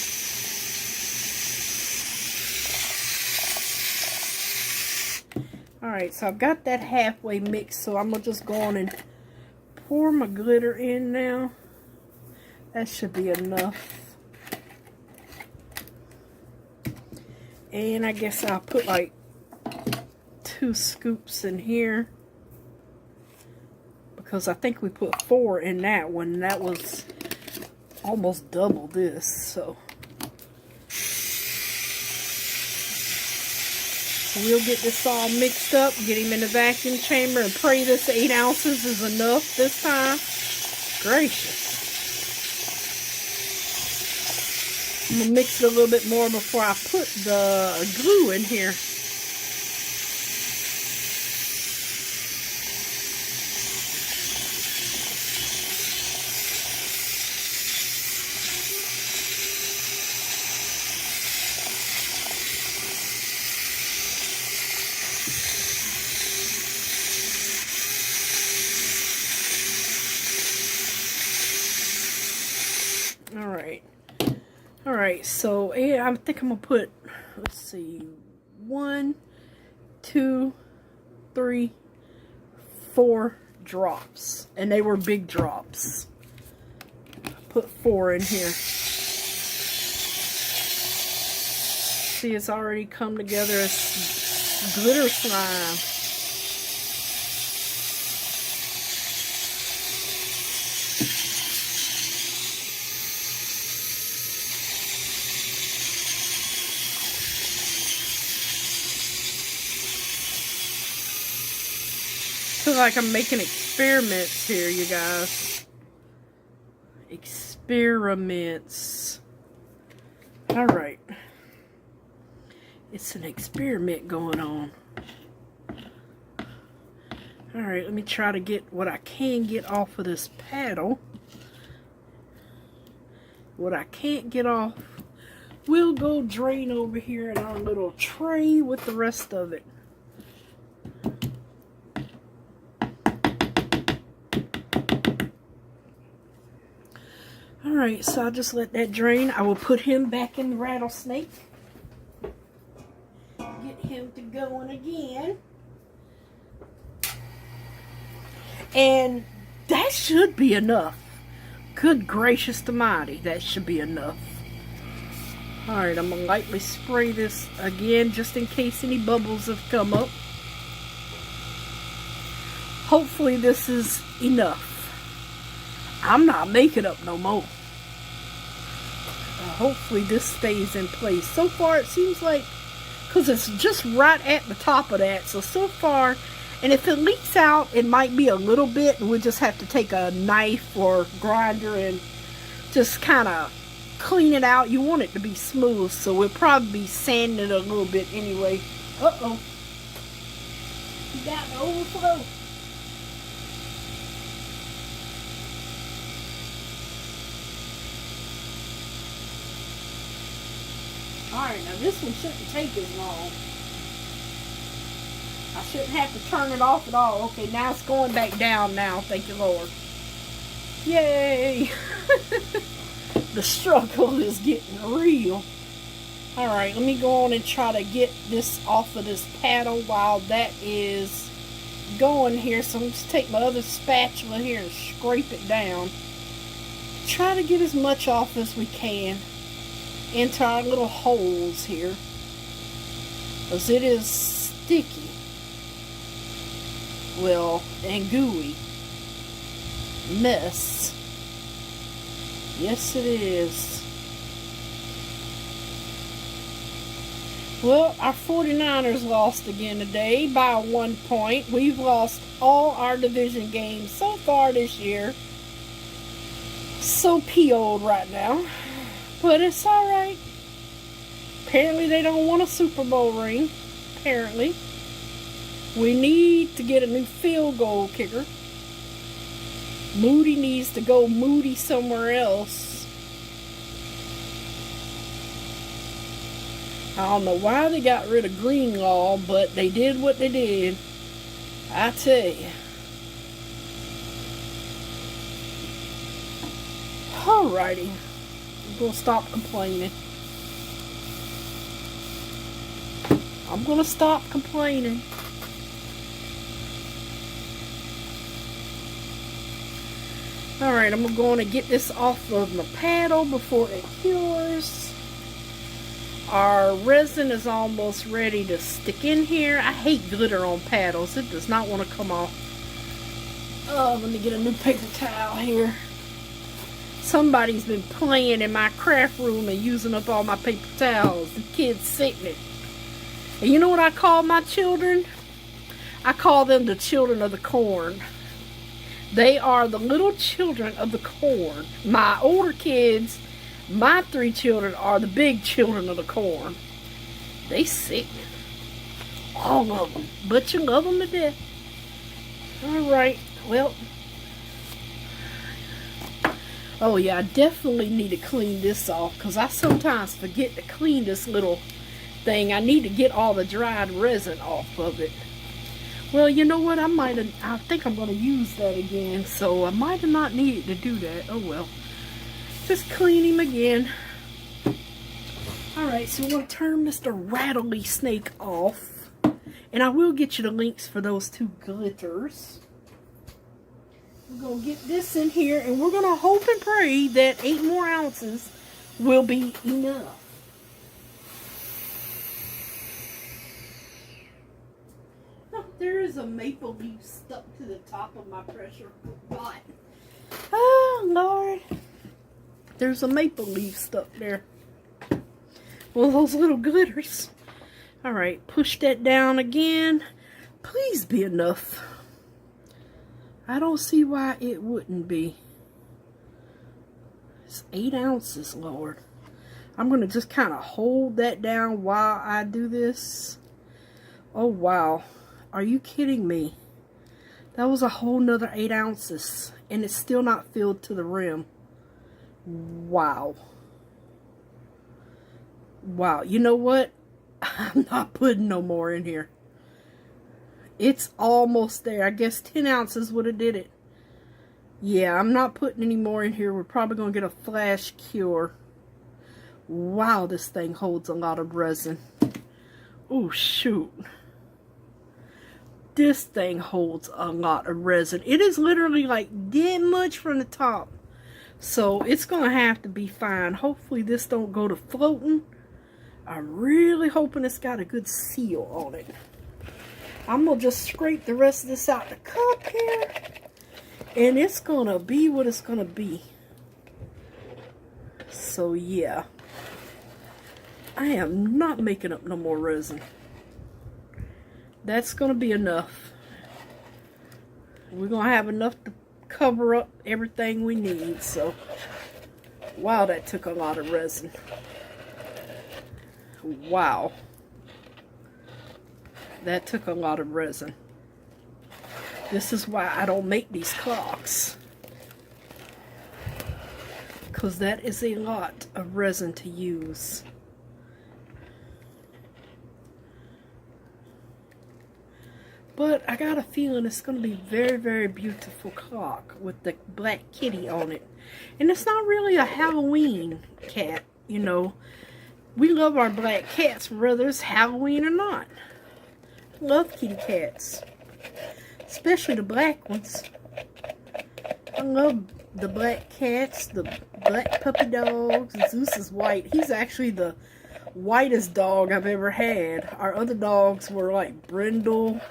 Alright, so I've got that halfway mixed, so I'm going to just go on and pour my glitter in now. That should be enough. And I guess I'll put like 2 scoops in here, because I think we put 4 in that one, and that was almost double this. So we'll get this all mixed up, get him in the vacuum chamber, and pray this 8 ounces is enough this time. Gracious. I'm going to mix it a little bit more before I put the glue in here. Alright, so yeah, I think I'm going to put, let's see, 1, 2, 3, 4 drops. And they were big drops. Put 4 in here. See, it's already come together as glitter slime. Feel like I'm making experiments here, you guys. Experiments. Alright. It's an experiment going on. Alright, let me try to get what I can get off of this paddle. What I can't get off, we'll go drain over here in our little tray with the rest of it. Alright, so I'll just let that drain. I will put him back in the rattlesnake. Get him to going again. And that should be enough. Good gracious almighty, that should be enough. Alright, I'm going to lightly spray this again just in case any bubbles have come up. Hopefully this is enough. I'm not making up no more. Hopefully this stays in place. So far it seems like, because it's just right at the top of that. So far, and if it leaks out, it might be a little bit, and we'll just have to take a knife or grinder and just kind of clean it out. You want it to be smooth, so we'll probably be sanding it a little bit anyway. Uh-oh. You got the overflow. Alright, now this one shouldn't take as long. I shouldn't have to turn it off at all. Okay, now it's going back down now. Thank you, Lord. Yay! The struggle is getting real. Alright, let me go on and try to get this off of this paddle while that is going here. So I'm just take my other spatula here and scrape it down. Try to get as much off as we can into our little holes here, because it is sticky, well, and gooey mess. Yes, it is. Well, our 49ers lost again today by 1 point. We've lost all our division games so far this year. So PO'd right now. But it's alright. Apparently they don't want a Super Bowl ring. Apparently. We need to get a new field goal kicker. Moody needs to go Moody somewhere else. I don't know why they got rid of Greenlaw, but they did what they did. I tell you. Alrighty. Gonna stop complaining. I'm gonna stop complaining. Alright, I'm going to get this off of the paddle before it cures. Our resin is almost ready to stick in here. I hate glitter on paddles. It does not want to come off. Oh, let me get a new paper towel here. Somebody's been playing in my craft room and using up all my paper towels. The kids sickening. And you know what I call my children? I call them the children of the corn. They are the little children of the corn. My older kids, my 3 children, are the big children of the corn. They sick. All of them. But you love them to death. Alright, well. Oh yeah, I definitely need to clean this off, because I sometimes forget to clean this little thing. I need to get all the dried resin off of it. Well, you know what? I think I'm going to use that again. So I might have not needed to do that. Oh well. Just clean him again. Alright, so we're going to turn Mr. Rattly Snake off. And I will get you the links for those 2 glitters. We're going to get this in here. And we're going to hope and pray that 8 more ounces will be enough. There is a maple leaf stuck to the top of my pressure pot. Oh, Lord. There's a maple leaf stuck there. Well, those little glitters. Alright, push that down again. Please be enough. I don't see why it wouldn't be. It's 8 ounces, Lord. I'm going to just kind of hold that down while I do this. Oh, wow. Are you kidding me? That was a whole nother 8 ounces. And it's still not filled to the rim. Wow. Wow. You know what? I'm not putting no more in here. It's almost there. I guess 10 ounces would have did it. Yeah, I'm not putting any more in here. We're probably going to get a flash cure. Wow, this thing holds a lot of resin. Oh, shoot. This thing holds a lot of resin. It is literally like that much from the top. So it's going to have to be fine. Hopefully this don't go to floating. I'm really hoping it's got a good seal on it. I'm going to just scrape the rest of this out the cup here. And it's going to be what it's going to be. So yeah. I am not making up no more resin. That's going to be enough. We're going to have enough to cover up everything we need. So, wow, that took a lot of resin. Wow. That took a lot of resin. This is why I don't make these clocks. Because that is a lot of resin to use. But I got a feeling it's going to be a very, very beautiful clock with the black kitty on it. And it's not really a Halloween cat, you know. We love our black cats, whether it's Halloween or not. Love kitty cats. Especially the black ones. I love the black cats, the black puppy dogs. Zeus is white. He's actually the whitest dog I've ever had. Our other dogs were like brindle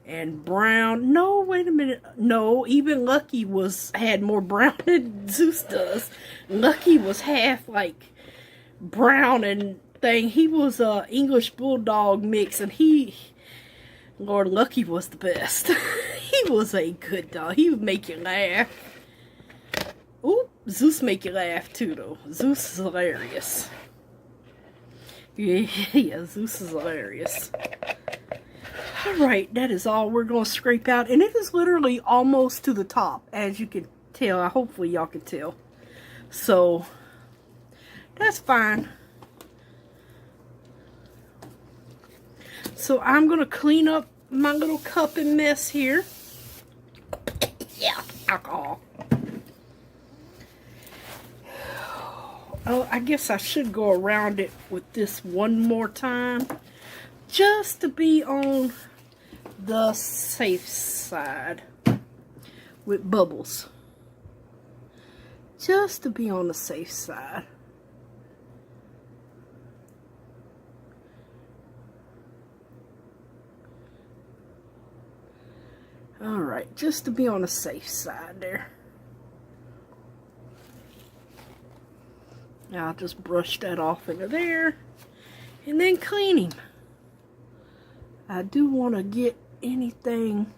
and brown. No, wait a minute. No, even Lucky had more brown than Zeus does. Lucky was half like brown and thing. He was a English bulldog mix, and Lord, Lucky was the best. He was a good dog. He would make you laugh. Ooh, Zeus make you laugh too, though. Zeus is hilarious. Yeah, Zeus is hilarious. Alright, that is all we're going to scrape out. And it is literally almost to the top, as you can tell. Hopefully y'all can tell. So, that's fine. So, I'm going to clean up my little cup and mess here. Yeah, alcohol. Oh, I guess I should go around it with this one more time. Just to be on the safe side with bubbles. just to be on the safe side. Alright, just to be on the safe side there. Now I'll just brush that off into there and then clean him. I do want to get anything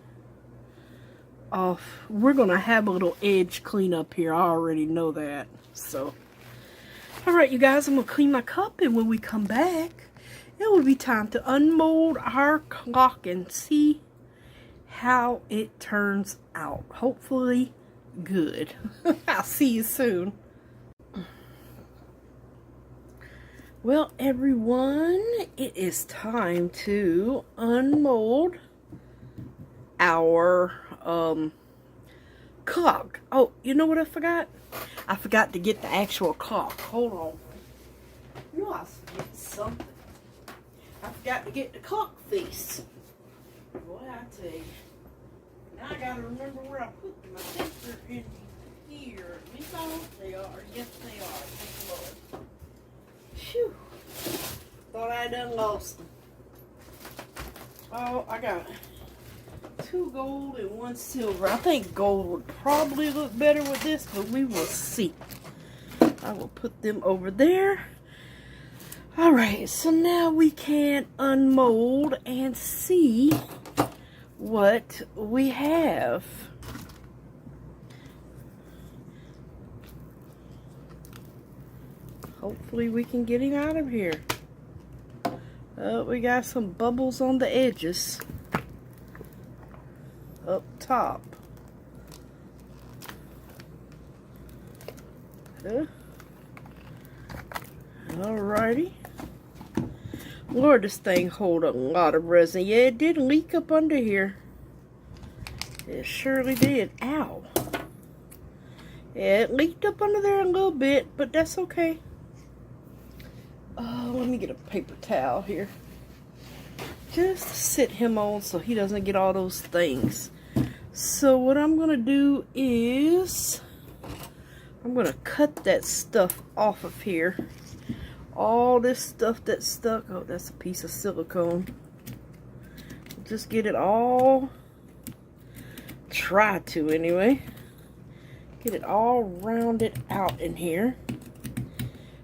off. We're going to have a little edge cleanup here. I already know that. So, alright you guys, I'm going to clean my cup, and when we come back, it will be time to unmold our clock and see how it turns out. Hopefully good. I'll see you soon. Well, everyone, it is time to unmold our clock. Oh, you know what I forgot? I forgot to get the actual clock. Hold on. You know I was forgetting something. I forgot to get the clock face. Boy, I tell you. Now I gotta remember where I put them. I think they're in here. At least I hope they are. Yes, they are. Thank the Lord. Phew. Thought I had done lost them. Oh, I got 2 gold and 1 silver. I think gold would probably look better with this, but we will see. I will put them over there. Alright, so now we can unmold and see what we have. Hopefully we can get him out of here. We got some bubbles on the edges. Up top. Alrighty. Lord, this thing hold a lot of resin. Yeah, it did leak up under here. It surely did. Ow. Yeah, it leaked up under there a little bit, but that's okay. Let me get a paper towel here. Just to sit him on so he doesn't get all those things. So what I'm going to do is I'm going to cut that stuff off of here. All this stuff that's stuck. Oh, that's a piece of silicone. Just get it all. Try to anyway. Get it all rounded out in here.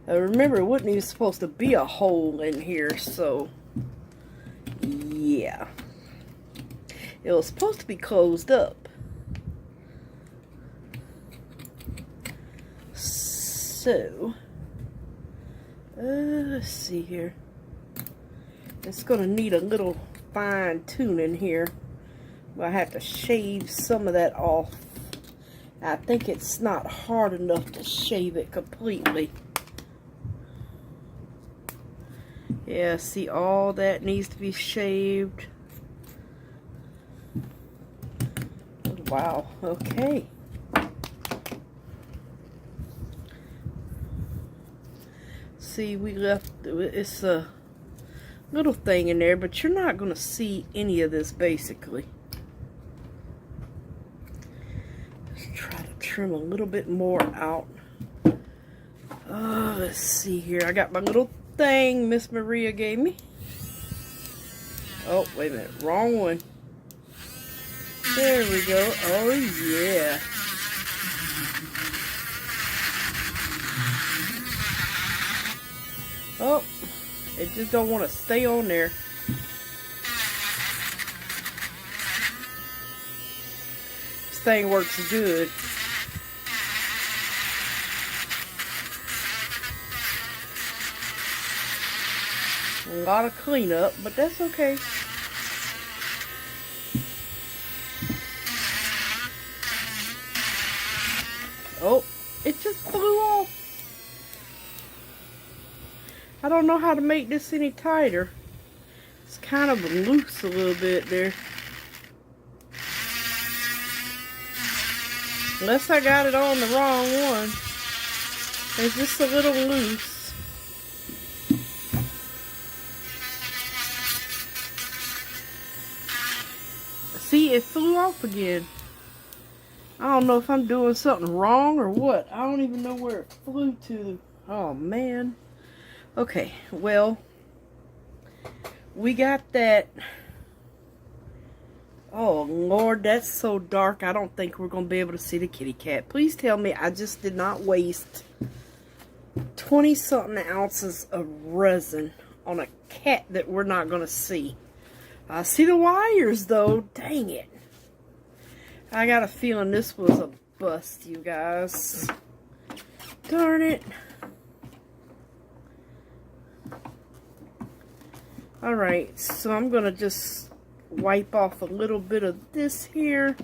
Remember, it wasn't even supposed to be a hole in here, so yeah. It was supposed to be closed up. So, let's see here. It's going to need a little fine tuning here. I have to shave some of that off. I think it's not hard enough to shave it completely. Yeah, see, all that needs to be shaved. Wow, okay. See, we left, it's a little thing in there, but you're not going to see any of this basically. Let's try to trim a little bit more out. Let's see here. I got my little thing Miss Maria gave me. Oh, wait a minute. Wrong one. There we go. Oh, yeah. Oh, it just don't want to stay on there. This thing works good. A lot of cleanup, but that's okay. Oh, it just flew off. I don't know how to make this any tighter. It's kind of loose a little bit there. Unless I got it on the wrong one. It's just a little loose. See, it flew off again. I don't know if I'm doing something wrong or what. I don't even know where it flew to. Oh, man. Okay, well, we got that. Oh, Lord, that's so dark. I don't think we're going to be able to see the kitty cat. Please tell me I just did not waste 20-something ounces of resin on a cat that we're not going to see. I see the wires, though. Dang it. I got a feeling this was a bust, you guys. Darn it. Alright, so I'm going to just wipe off a little bit of this here.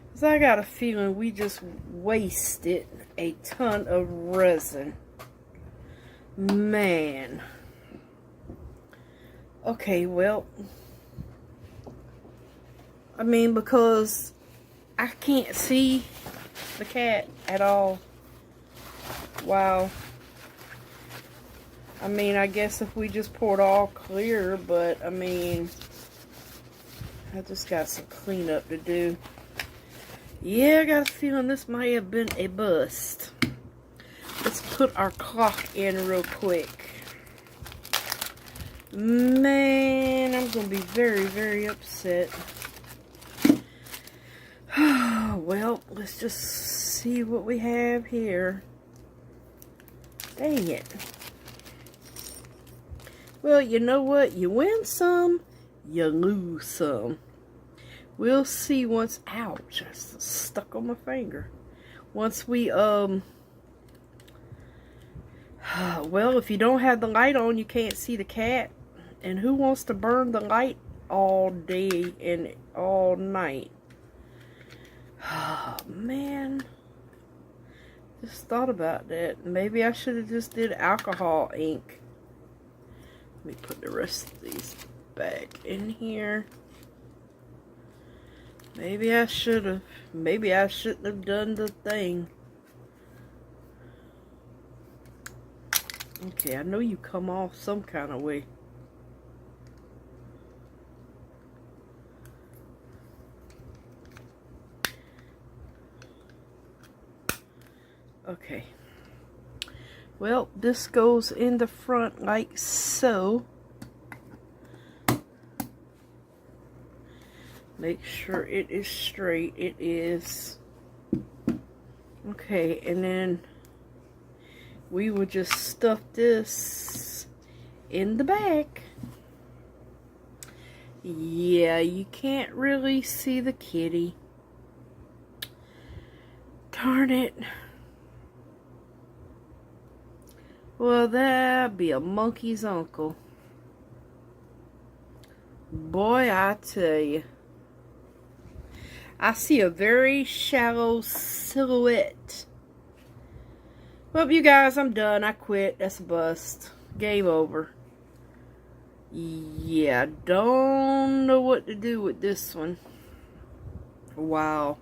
Because I got a feeling we just wasted a ton of resin. Man. Okay, well. I mean, because I can't see the cat at all. Wow. I mean, I guess if we just poured all clear, but I mean, I just got some cleanup to do. Yeah, I got a feeling this might have been a bust. Let's put our clock in real quick. Man, I'm going to be very, very upset. Well, let's just see what we have here. Dang it. Well, you know what? You win some, you lose some. We'll see once... Ouch, I stuck on my finger. Once we, well, if you don't have the light on, you can't see the cat. And who wants to burn the light all day and all night? Oh, man. Just thought about that. Maybe I should have just did alcohol ink. Let me put the rest of these back in here. Maybe I should have. Maybe I shouldn't have done the thing. Okay, I know you come off some kind of way. Okay. Well, this goes in the front like so. Make sure it is straight. It is. Okay, and then we will just stuff this in the back. Yeah, you can't really see the kitty. Darn it. Well, that'd be a monkey's uncle. Boy, I tell you. I see a very shallow silhouette. Well, you guys, I'm done. I quit. That's a bust. Game over. Yeah, don't know what to do with this one. Wow.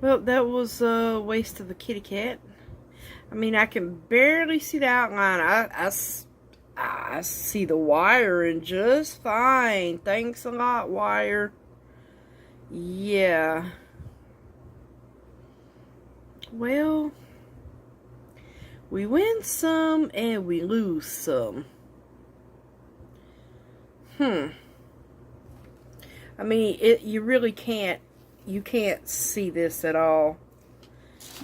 Well, that was a waste of the kitty cat. I mean, I can barely see the outline. I see the wiring just fine. Thanks a lot, wire. Yeah. Well, we win some and we lose some. I mean, you really can't. You can't see this at all.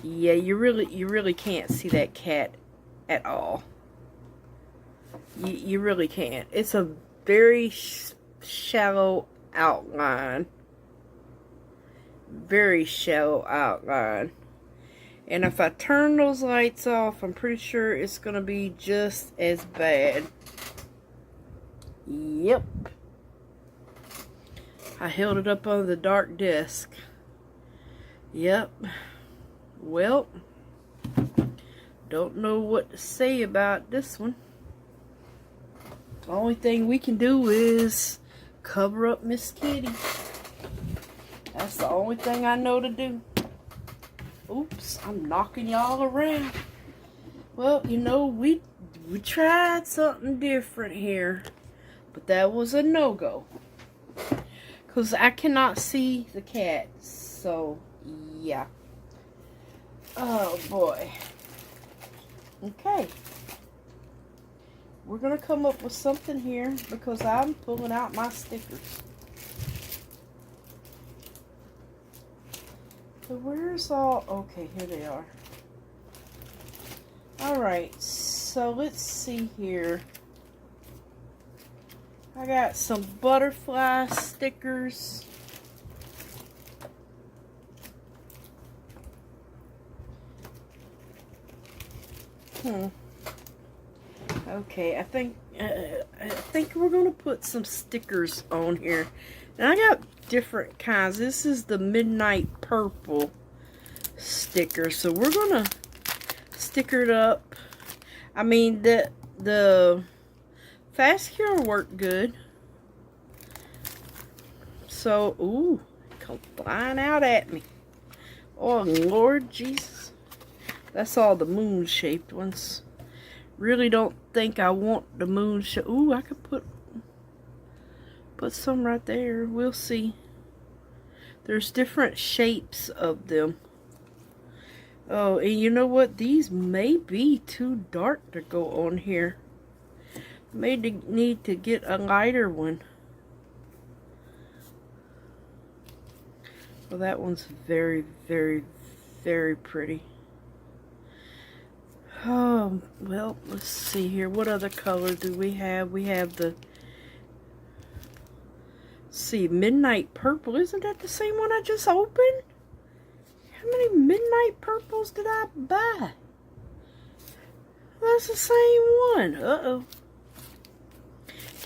Yeah, you really can't see that cat at all. You really can't. It's a very shallow outline. Very shallow outline. And if I turn those lights off, I'm pretty sure it's going to be just as bad. Yep. I held it up on the dark desk. Yep. Well, don't know what to say about this one. The only thing we can do is cover up Miss Kitty. That's the only thing I know to do. Oops, I'm knocking y'all around. Well, you know, we tried something different here. But that was a no-go. Because I cannot see the cat. So, yeah. Oh, boy. Okay. We're going to come up with something here because I'm pulling out my stickers. So where's all... Okay, here they are. Alright, so let's see here. I got some butterfly stickers. Okay, I think we're gonna put some stickers on here, and I got different kinds. This is the Midnight Purple sticker, so we're gonna sticker it up. I mean, the Fast Cure worked good. So, ooh, come flying out at me. Oh, Lord Jesus. That's all the moon-shaped ones. Really don't think I want the moon shape. Ooh, I could put some right there. We'll see. There's different shapes of them. Oh, and you know what? These may be too dark to go on here. May need to get a lighter one. Well, that one's very, very, very pretty. Oh, well, let's see here. What other color do we have? We have the... Let's see, Midnight Purple. Isn't that the same one I just opened? How many Midnight Purples did I buy? That's the same one. Uh-oh.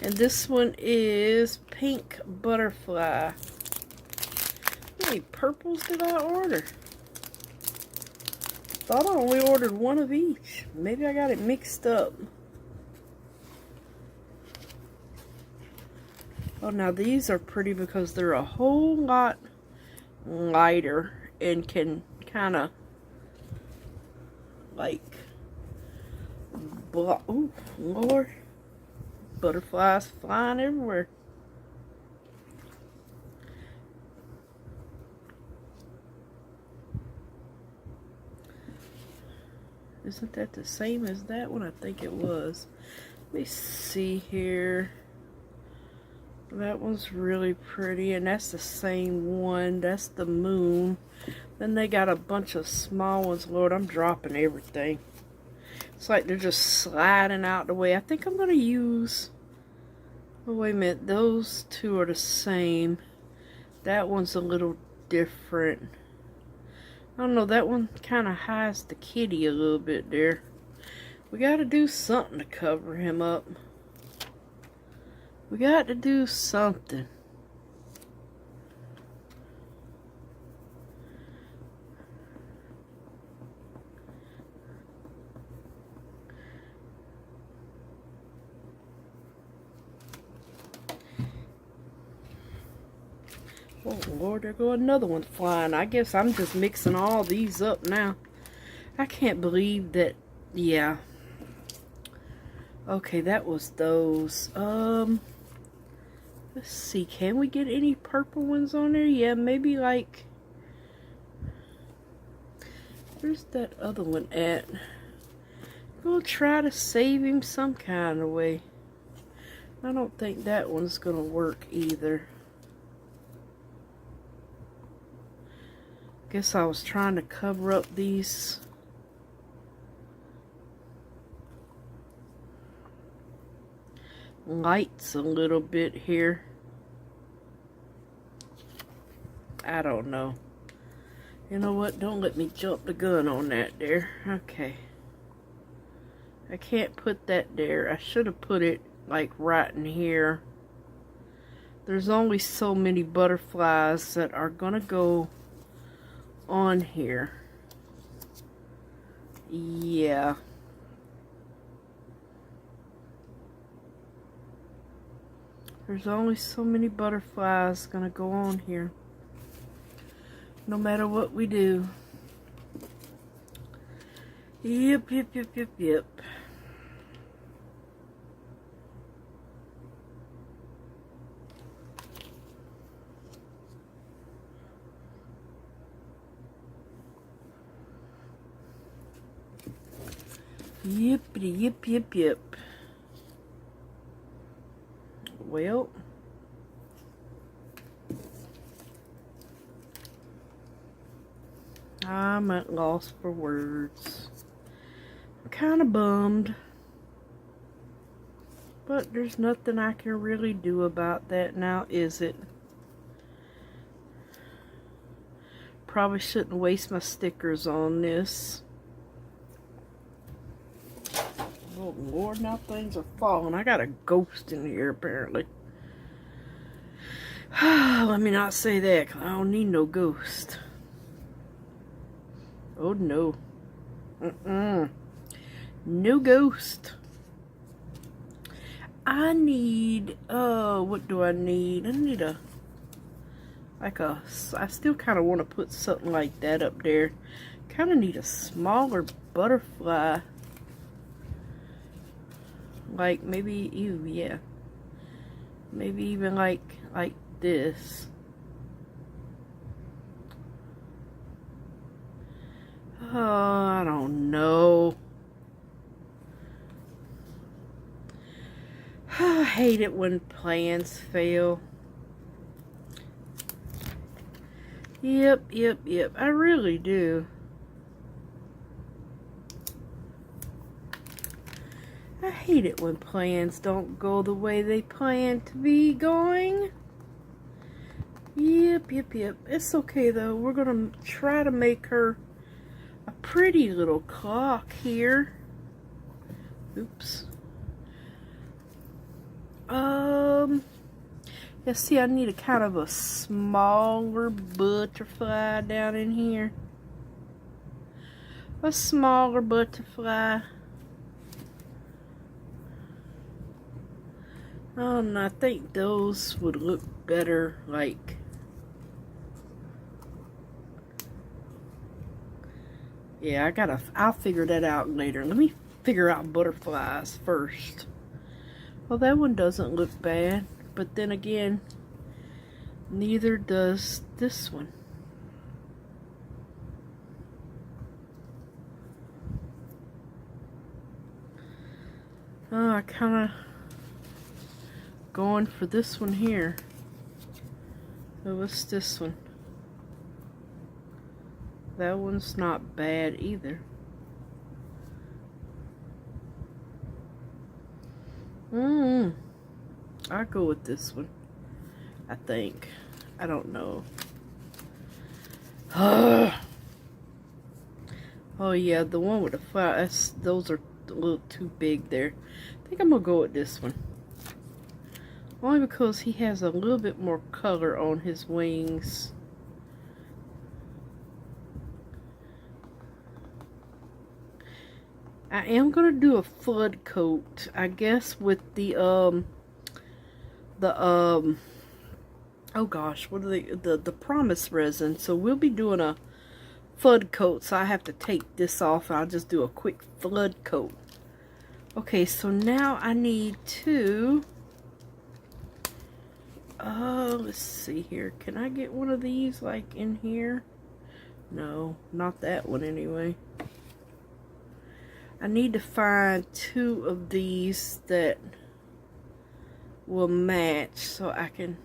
And this one is Pink Butterfly. How many purples did I order? Thought I only ordered one of each. Maybe I got it mixed up. Oh, now these are pretty because they're a whole lot lighter and can kind of like... Oh, Lord. Butterflies flying everywhere. Isn't that the same as that one? I think it was. Let me see here. That one's really pretty, and that's the same one. That's the moon. Then they got a bunch of small ones. Lord, I'm dropping everything. It's like they're just sliding out the way. I think I'm going to use... Oh, wait a minute. Those two are the same. That one's a little different. I don't know, that one kind of hides the kitty a little bit there. We got to do something to cover him up. We got to do something. Oh, Lord, there go another one flying. I guess I'm just mixing all these up now. I can't believe that, yeah. Okay, that was those. Let's see, can we get any purple ones on there? Yeah, maybe like... Where's that other one at? We'll try to save him some kind of way. I don't think that one's gonna work either. Guess I was trying to cover up these lights a little bit here. I don't know. You know what? Don't let me jump the gun on that there. Okay. I can't put that there. I should have put it like right in here. There's only so many butterflies that are gonna go on here. Yeah. There's only so many butterflies gonna go on here. No matter what we do. Yep. Yippity yip yip yip. Well, I'm at loss for words. I'm kind of bummed. But there's nothing I can really do about that now, is it? Probably shouldn't waste my stickers on this. Oh Lord, now things are falling. I got a ghost in here apparently. Let me not say that, 'cause I don't need no ghost. Oh no. No ghost. I need, what do I need? I need I still kind of want to put something like that up there. Kind of need a smaller butterfly. Like maybe, ew, yeah. Maybe even like this. Oh, I don't know. I hate it when plans fail. Yep. I really do. I hate it when plans don't go the way they plan to be going. Yep. It's okay though. We're gonna try to make her a pretty little clock here. Oops. Yeah, see, I need a kind of a smaller butterfly down in here. A smaller butterfly. And I think those would look better, like, yeah, I'll figure that out later. Let me figure out butterflies first. Well, that one doesn't look bad, but then again, neither does this one. Oh, I kind of going for this one here. So what's this one? That one's not bad either. I'll go with this one, I think. I don't know. Oh yeah, the one with the fire, those are a little too big there. I think I'm gonna go with this one. Only because he has a little bit more color on his wings. I am gonna do a flood coat, I guess, with the oh gosh, what are the promise resin. So we'll be doing a flood coat, so I have to take this off. I'll just do a quick flood coat. Okay, so now I need to let's see here. Can I get one of these like in here? No, not that one anyway. I need to find 2 of these that will match so I can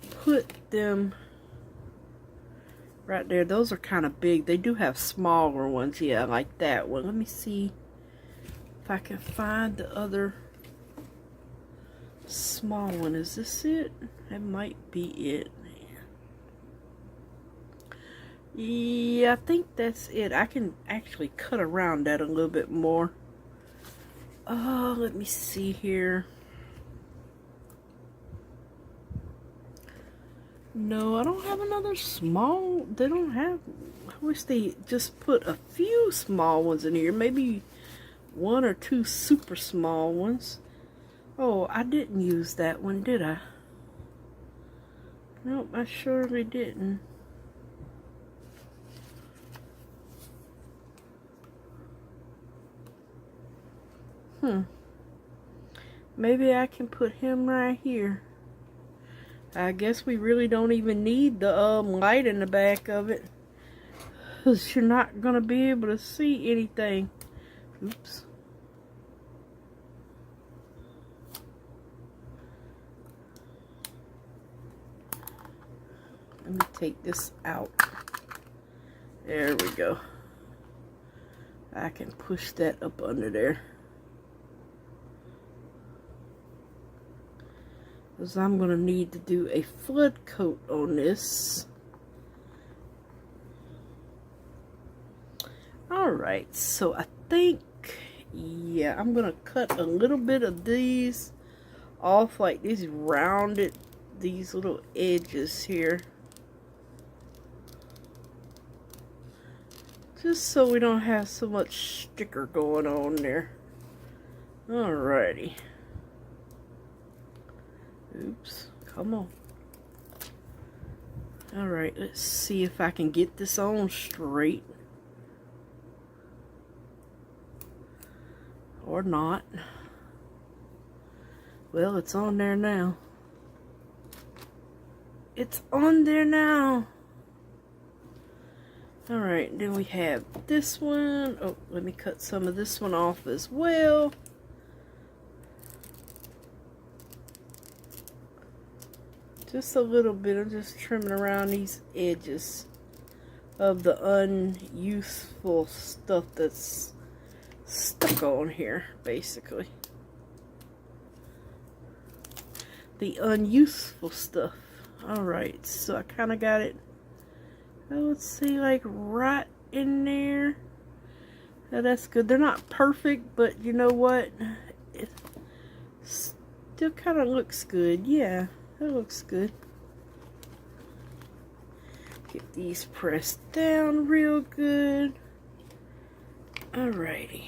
put them right there. Those are kind of big. They do have smaller ones. Yeah, like that one. Let me see if I can find the other small one. Is this it? That might be it. Yeah, I think that's it. I can actually cut around that a little bit more. Let me see here. No, I don't have another small. They don't have. I wish they just put a few small ones in here. Maybe 1 or 2 super small ones. Oh, I didn't use that one, did I? Nope, I surely didn't. Maybe I can put him right here. I guess we really don't even need the light in the back of it, 'cause you're not gonna be able to see anything. Oops. Let me take this out. There we go. I can push that up under there. Because I'm going to need to do a flood coat on this. Alright, so I think, yeah, I'm going to cut a little bit of these off, like these rounded, these little edges here. Just so we don't have so much sticker going on there. Alrighty. Oops, come on. Alright, let's see if I can get this on straight. Or not. Well, it's on there now. It's on there now. Alright, then we have this one. Oh, let me cut some of this one off as well. Just a little bit. I'm just trimming around these edges of the unuseful stuff that's stuck on here, basically. The unuseful stuff. Alright, so I kind of got it, let's see, like right in there. Now that's good. They're not perfect, but you know what? It still kind of looks good. Yeah, that looks good. Get these pressed down real good. Alrighty.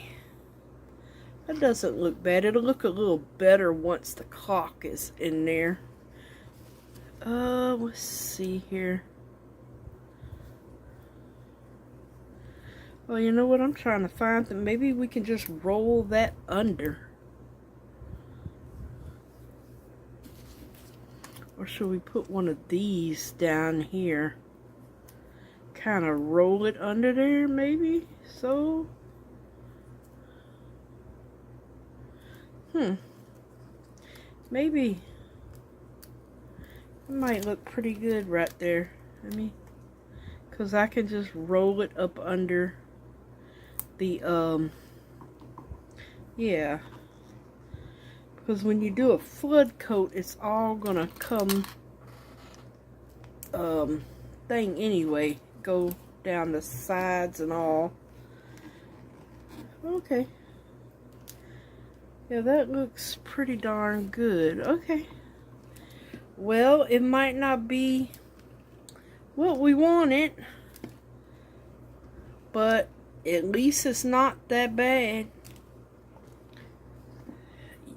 That doesn't look bad. It'll look a little better once the clock is in there. Let's see here. Well, you know what? I'm trying to find that maybe we can just roll that under. Or should we put one of these down here? Kind of roll it under there, maybe? So... maybe it might look pretty good right there. I mean, because I can just roll it up under the yeah, because when you do a flood coat, it's all gonna come thing anyway, go down the sides and all. Okay. Yeah, that looks pretty darn good. Okay. Well, it might not be what we wanted, but at least it's not that bad.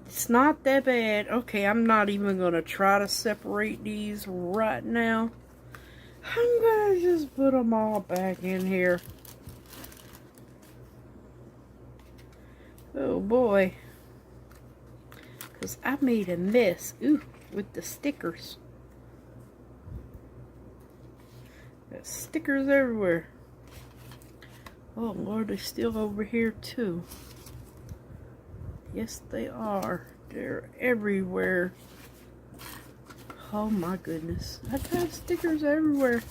It's not that bad. Okay, I'm not even going to try to separate these right now. I'm going to just put them all back in here. Oh boy. Because I made a mess, ooh, with the stickers. There's stickers everywhere. Oh Lord, they're still over here too. Yes, they are. They're everywhere. Oh my goodness. I got stickers everywhere.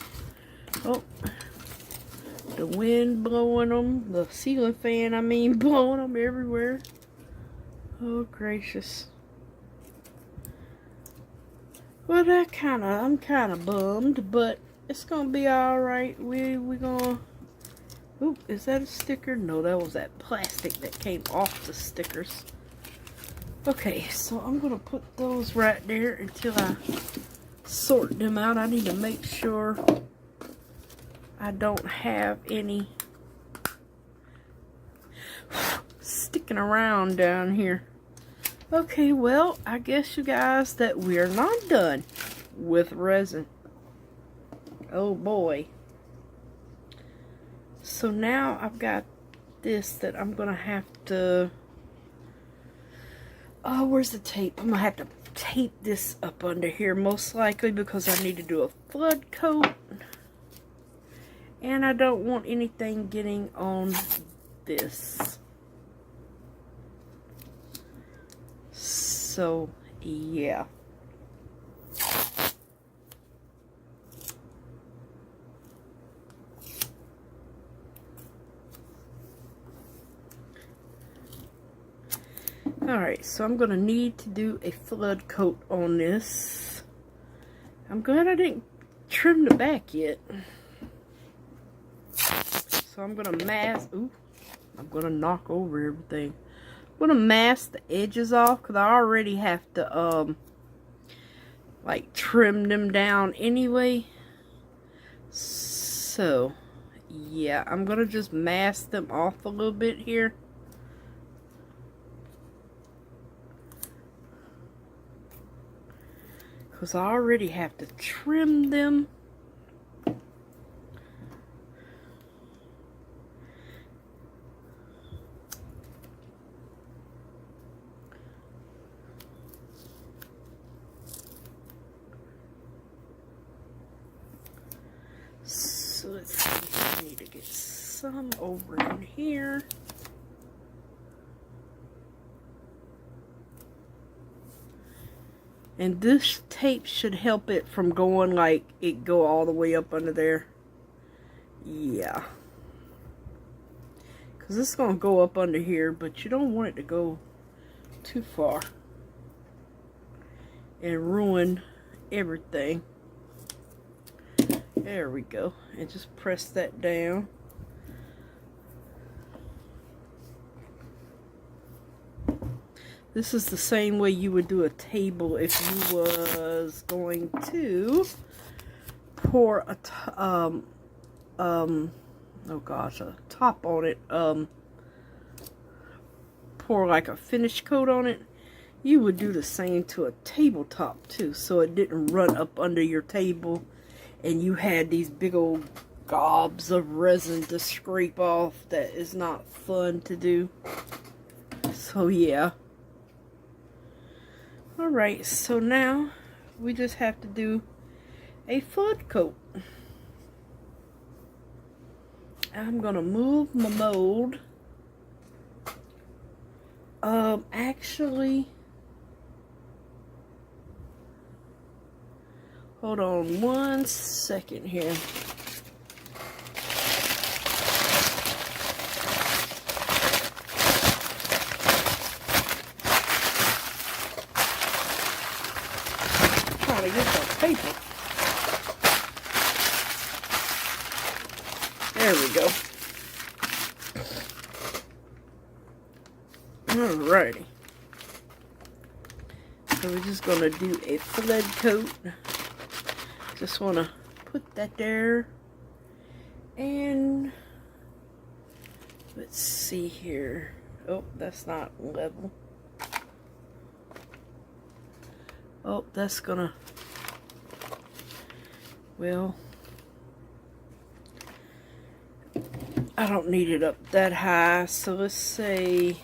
Oh, the wind blowing them. The ceiling fan, I mean, blowing them everywhere. Oh gracious. Well, I'm kind of bummed, but it's gonna be all right. We gonna. Oop, is that a sticker? No, that was that plastic that came off the stickers. Okay, so I'm gonna put those right there until I sort them out. I need to make sure I don't have any sticking around down here. Okay, well, I guess you guys that we're not done with resin. Oh boy. So now I've got this that I'm gonna have to, oh, where's the tape? I'm gonna have to tape this up under here most likely because I need to do a flood coat. And I don't want anything getting on this. So, yeah. Alright, so I'm going to need to do a flood coat on this. I'm glad I didn't trim the back yet. So I'm going to mask... Ooh, I'm going to knock over everything. I'm going to mask the edges off because I already have to, like, trim them down anyway. So, yeah, I'm going to just mask them off a little bit here. Because I already have to trim them. So let's see, I need to get some over in here. And this tape should help it from going like it go all the way up under there. Yeah. Because it's going to go up under here, but you don't want it to go too far and ruin everything. There we go. And just press that down. This is the same way you would do a table if you was going to pour a oh gosh, a top on it. Pour like a finish coat on it. You would do the same to a tabletop too, so it didn't run up under your table and you had these big old gobs of resin to scrape off. That is not fun to do. So yeah. Alright, so now we just have to do a flood coat. I'm gonna move my mold. Actually, hold on one second here. Trying to get the paper. There we go. Alrighty. So we're just gonna do a flood coat. Just wanna put that there. And let's see here. Oh, that's not level. Oh, that's gonna, well, I don't need it up that high, so let's say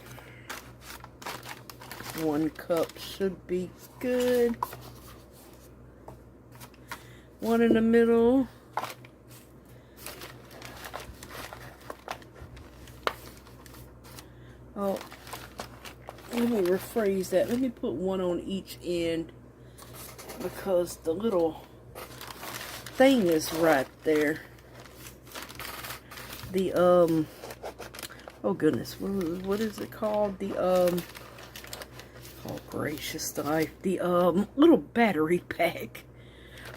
1 cup should be good. 1 in the middle. Oh, let me rephrase that. Let me put 1 on each end because the little thing is right there. The oh goodness, what is it called? The oh gracious life, the little battery pack.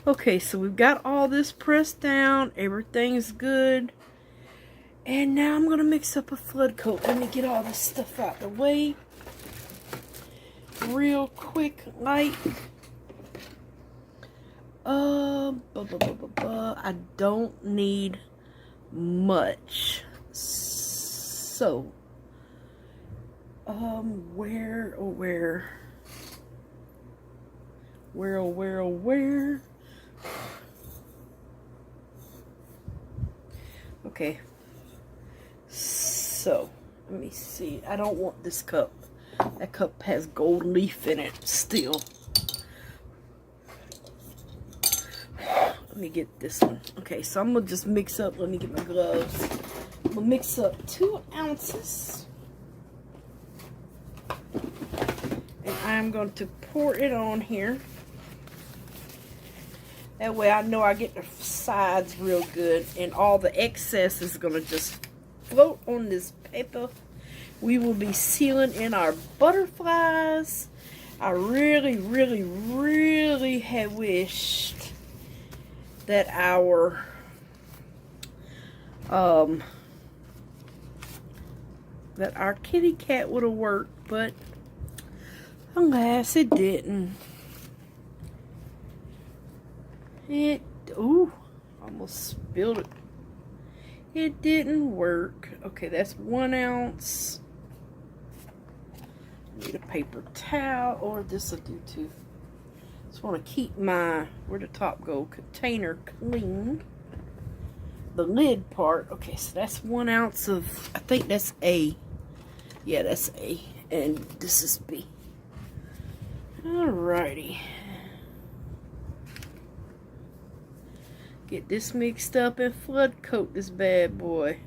Okay, so we've got all this pressed down, everything's good, and now I'm gonna mix up a flood coat. Let me get all this stuff out the way real quick, like I don't need much. So where okay, so let me see. I don't want this cup. That cup has gold leaf in it still. Let me get this one. Okay, so I'm gonna just mix up. Let me get my gloves. I'm gonna mix up 2 ounces. And I'm going to pour it on here. That way I know I get the sides real good, and all the excess is going to just float on this paper. We will be sealing in our butterflies. I really, really, really had wished that our kitty cat would have worked, but alas, it didn't. Ooh, almost spilled it. It didn't work. Okay, that's 1 ounce. I need a paper towel, or this will do too. Just want to keep my, where the top go, container clean. The lid part. Okay, so that's 1 ounce of, I think that's A. Yeah, that's A. And this is B. Alrighty. Get this mixed up and flood coat this bad boy.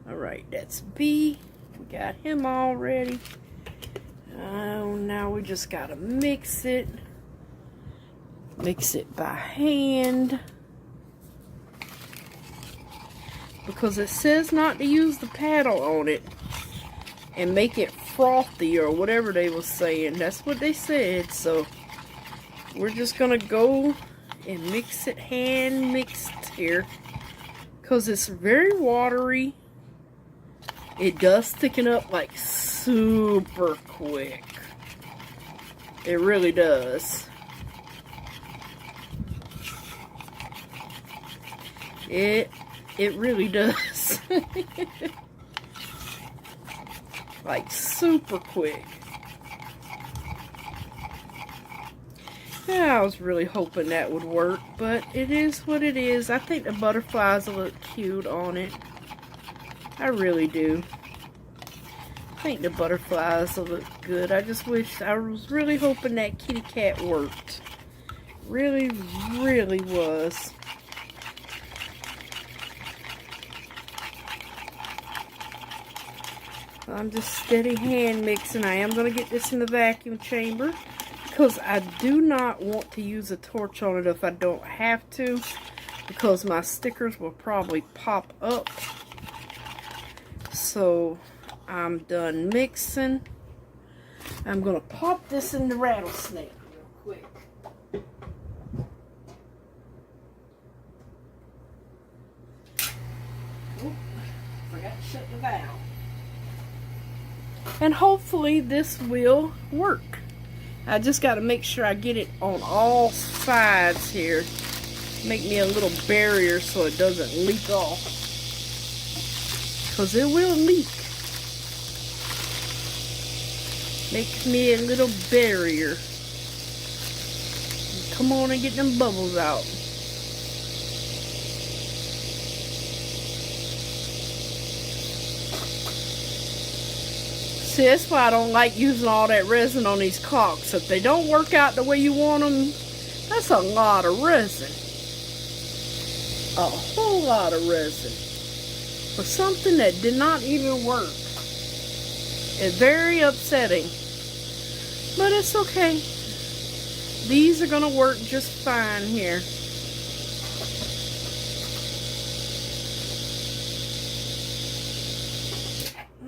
Alright, that's B. We got him already. Now we just gotta mix it. Mix it by hand. Because it says not to use the paddle on it and make it frothy or whatever they were saying. That's what they said. So we're just gonna go and mix it hand mixed here, because it's very watery. It does thicken up like super quick. It really does. It really does. Like super quick. Yeah, I was really hoping that would work, but it is what it is. I think the butterflies will look cute on it. I really do. I think the butterflies will look good. I just wish, I was really hoping that kitty cat worked. Really, really was. I'm just steady hand mixing. I am going to get this in the vacuum chamber, because I do not want to use a torch on it if I don't have to, because my stickers will probably pop up. So I'm done mixing. I'm going to pop this in the rattlesnake real quick. Oop, forgot to shut the valve. And hopefully this will work. I just got to make sure I get it on all sides here. Make me a little barrier so it doesn't leak off. Because it will leak. Make me a little barrier. Come on and get them bubbles out. See, that's why I don't like using all that resin on these caulks. If they don't work out the way you want them, that's a lot of resin. A whole lot of resin. For something that did not even work. It's very upsetting. But it's okay. These are going to work just fine here.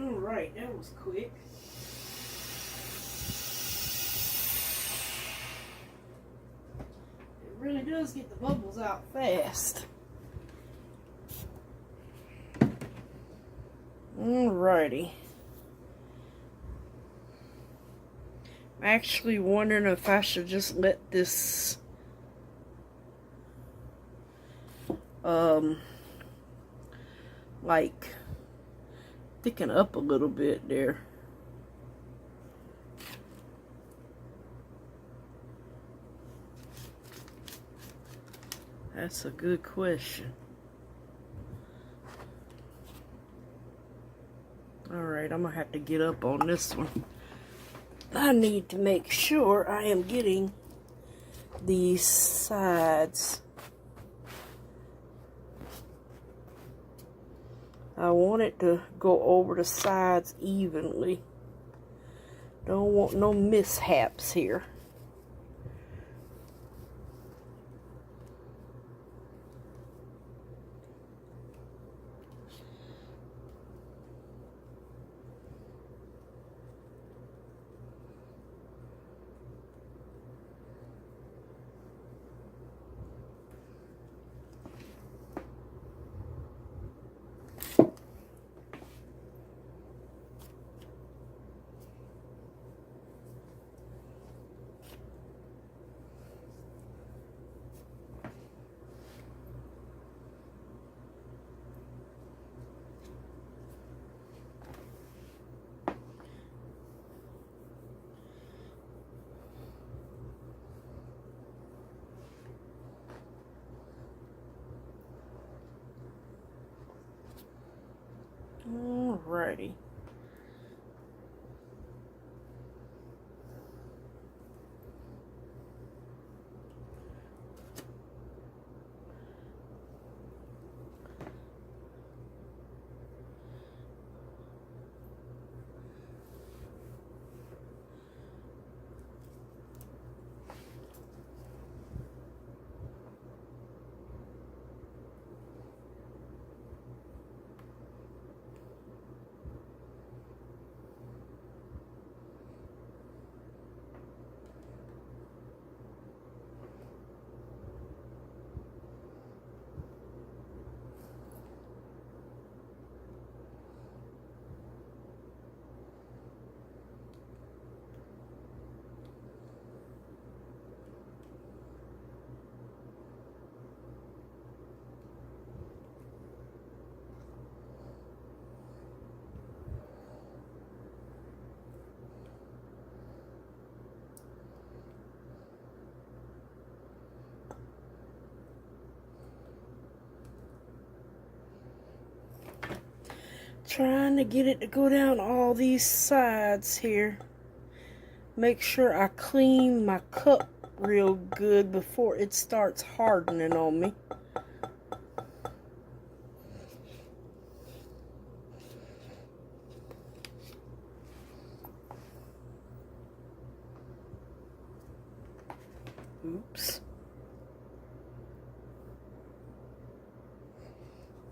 Alright, that was quick. It really does get the bubbles out fast. Alrighty. I'm actually wondering if I should just let this like thicken up a little bit there. That's a good question. Alright, I'm gonna have to get up on this one. I need to make sure I am getting these sides. I want it to go over the sides evenly. Don't want no mishaps here. Alrighty. Trying to get it to go down all these sides here. Make sure I clean my cup real good before it starts hardening on me. Oops.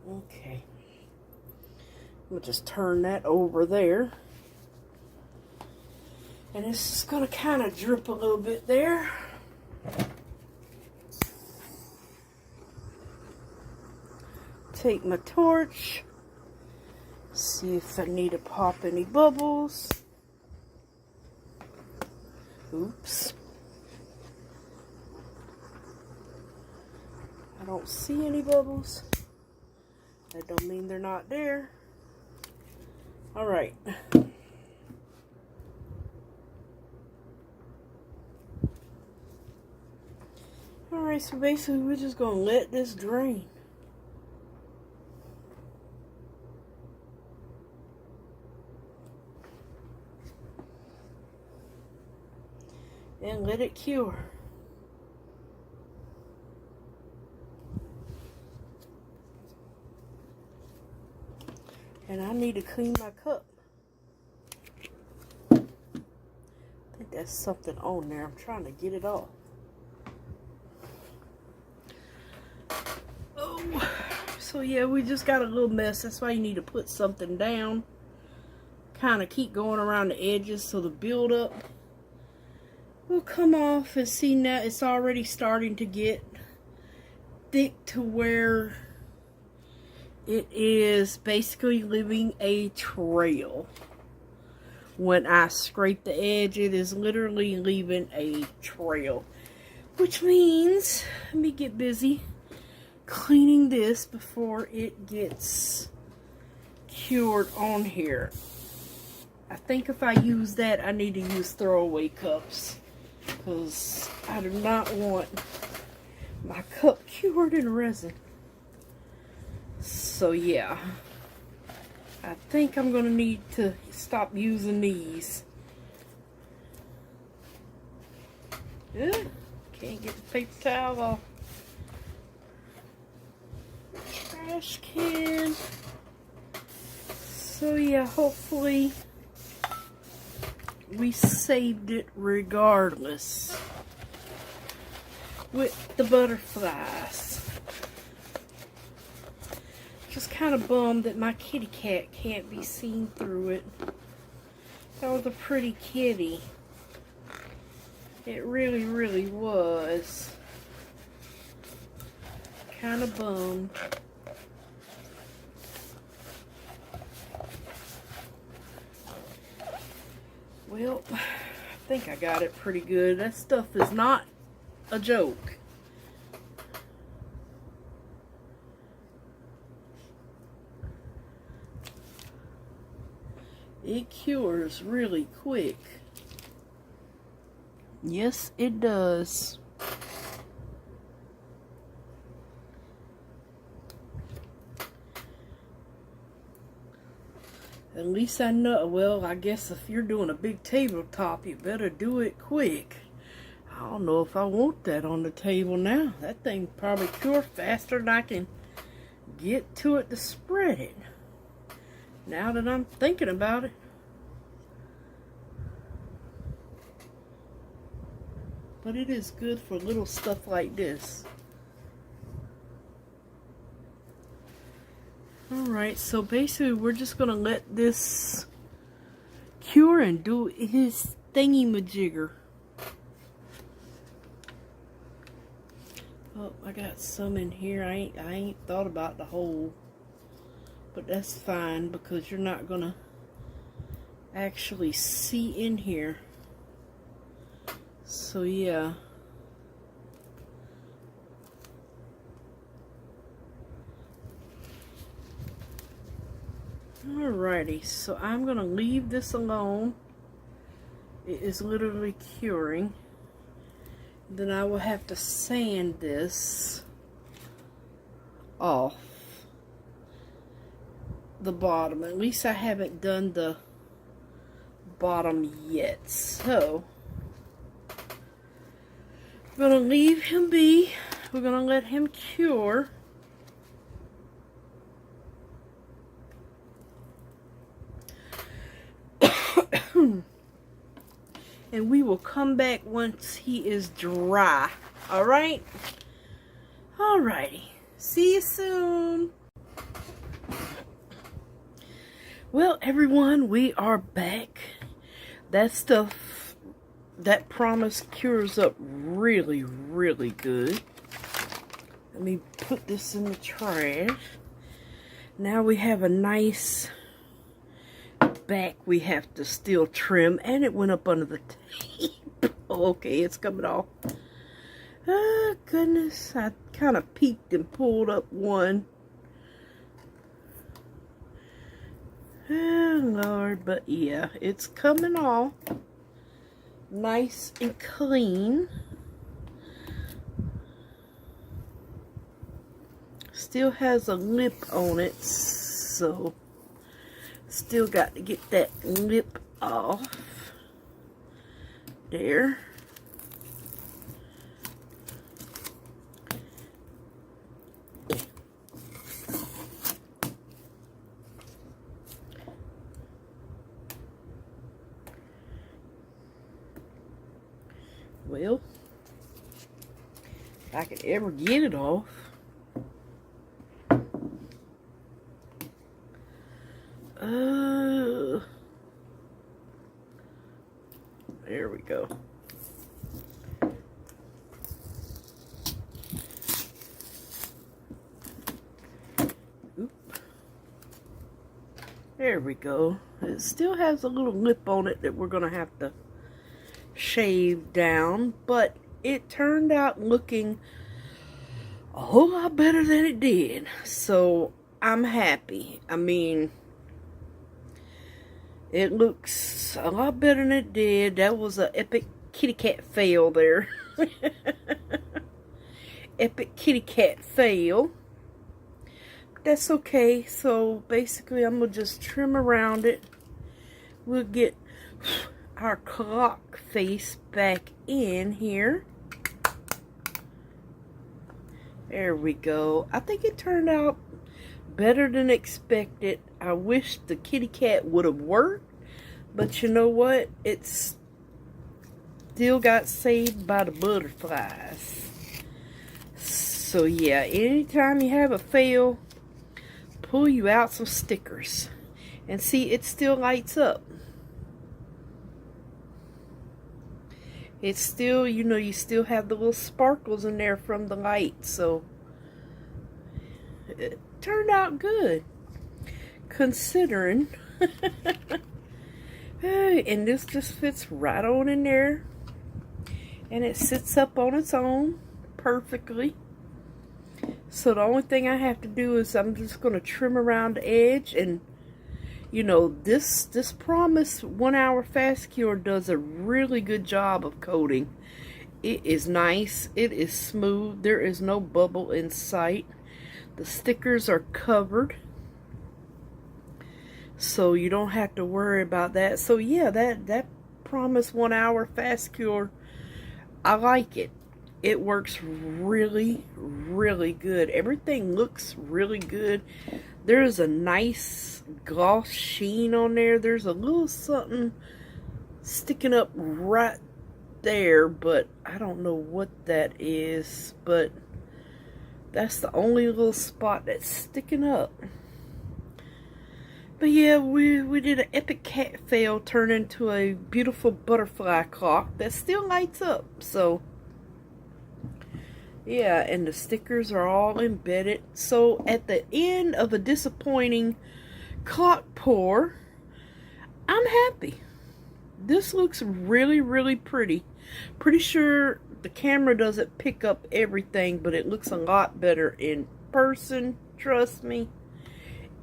Okay. I'm going to just turn that over there. And it's just going to kind of drip a little bit there. Take my torch. See if I need to pop any bubbles. Oops. I don't see any bubbles. That don't mean they're not there. Alright. Alright, so basically we're just going to let this drain. And let it cure. And I need to clean my cup. I think there's something on there. I'm trying to get it off. Oh, so yeah, we just got a little mess. That's why you need to put something down. Kind of keep going around the edges so the buildup will come off. And see, now it's already starting to get thick to where it is basically leaving a trail. When I scrape the edge, it is literally leaving a trail. Which means, let me get busy cleaning this before it gets cured on here. I think if I use that, I need to use throwaway cups. Because I do not want my cup cured in resin. So yeah, I think I'm going to need to stop using these. Yeah, can't get the paper towel off. Trash can. So yeah, hopefully we saved it regardless. With the butterflies. Just kind of bummed that my kitty cat can't be seen through it. That was a pretty kitty. It really, really was. Kind of bummed. Well, I think I got it pretty good. That stuff is not a joke. It cures really quick. Yes, it does. At least I know, well, I guess if you're doing a big tabletop, you better do it quick. I don't know if I want that on the table now. That thing probably cure faster than I can get to it to spread it. Now that I'm thinking about it. But it is good for little stuff like this. Alright, so basically we're just going to let this cure and do his thingy-majigger. Oh, I got some in here. I ain't thought about the hole. But that's fine because you're not going to actually see in here. So yeah. Alrighty, so I'm going to leave this alone. It is literally curing. Then I will have to sand this off the bottom. At least I haven't done the bottom yet. So, we're going to leave him be. We're going to let him cure. And we will come back once he is dry. Alright? Alrighty. See you soon. Well, everyone, we are back. That stuff, that promise cures up really, really good. Let me put this in the trash. Now we have a nice back we have to still trim, and it went up under the tape. Oh, okay, it's coming off. Oh goodness, I kind of peeked and pulled up one. Oh Lord, but yeah, it's coming off nice and clean. Still has a lip on it, so still got to get that lip off. There. Well, if I could ever get it off. There we go. Oop. There we go. It still has a little lip on it that we're going to have to shave down, but it turned out looking a whole lot better than it did. So I'm happy. I mean, it looks a lot better than it did. That was an epic kitty cat fail there. Epic kitty cat fail. That's okay. So basically I'm going to just trim around it. We'll get our clock face back in here. There we go. I think it turned out better than expected. I wish the kitty cat would have worked, But you know what? It's still got saved by the butterflies. So yeah, anytime you have a fail, pull you out some stickers. And see, it still lights up. It's still, you know, you still have the little sparkles in there from the light. So it turned out good, considering. And this just fits right on in there. And it sits up on its own perfectly. So the only thing I have to do is I'm just going to trim around the edge. And you know, this Promise 1 Hour Fast Cure does a really good job of coating. It is nice. It is smooth. There is no bubble in sight. The stickers are covered, so you don't have to worry about that. So yeah, that Promise 1 Hour Fast Cure, I like it. It works really, really good. Everything looks really good. There's a nice gloss sheen on there. There's a little something sticking up right there, but I don't know what that is. But that's the only little spot that's sticking up. But yeah, we did an epic cat fail turn into a beautiful butterfly clock that still lights up. So yeah, and the stickers are all embedded. So at the end of a disappointing clock pour, I'm happy. This looks really, really pretty. Pretty sure the camera doesn't pick up everything, but it looks a lot better in person. Trust me.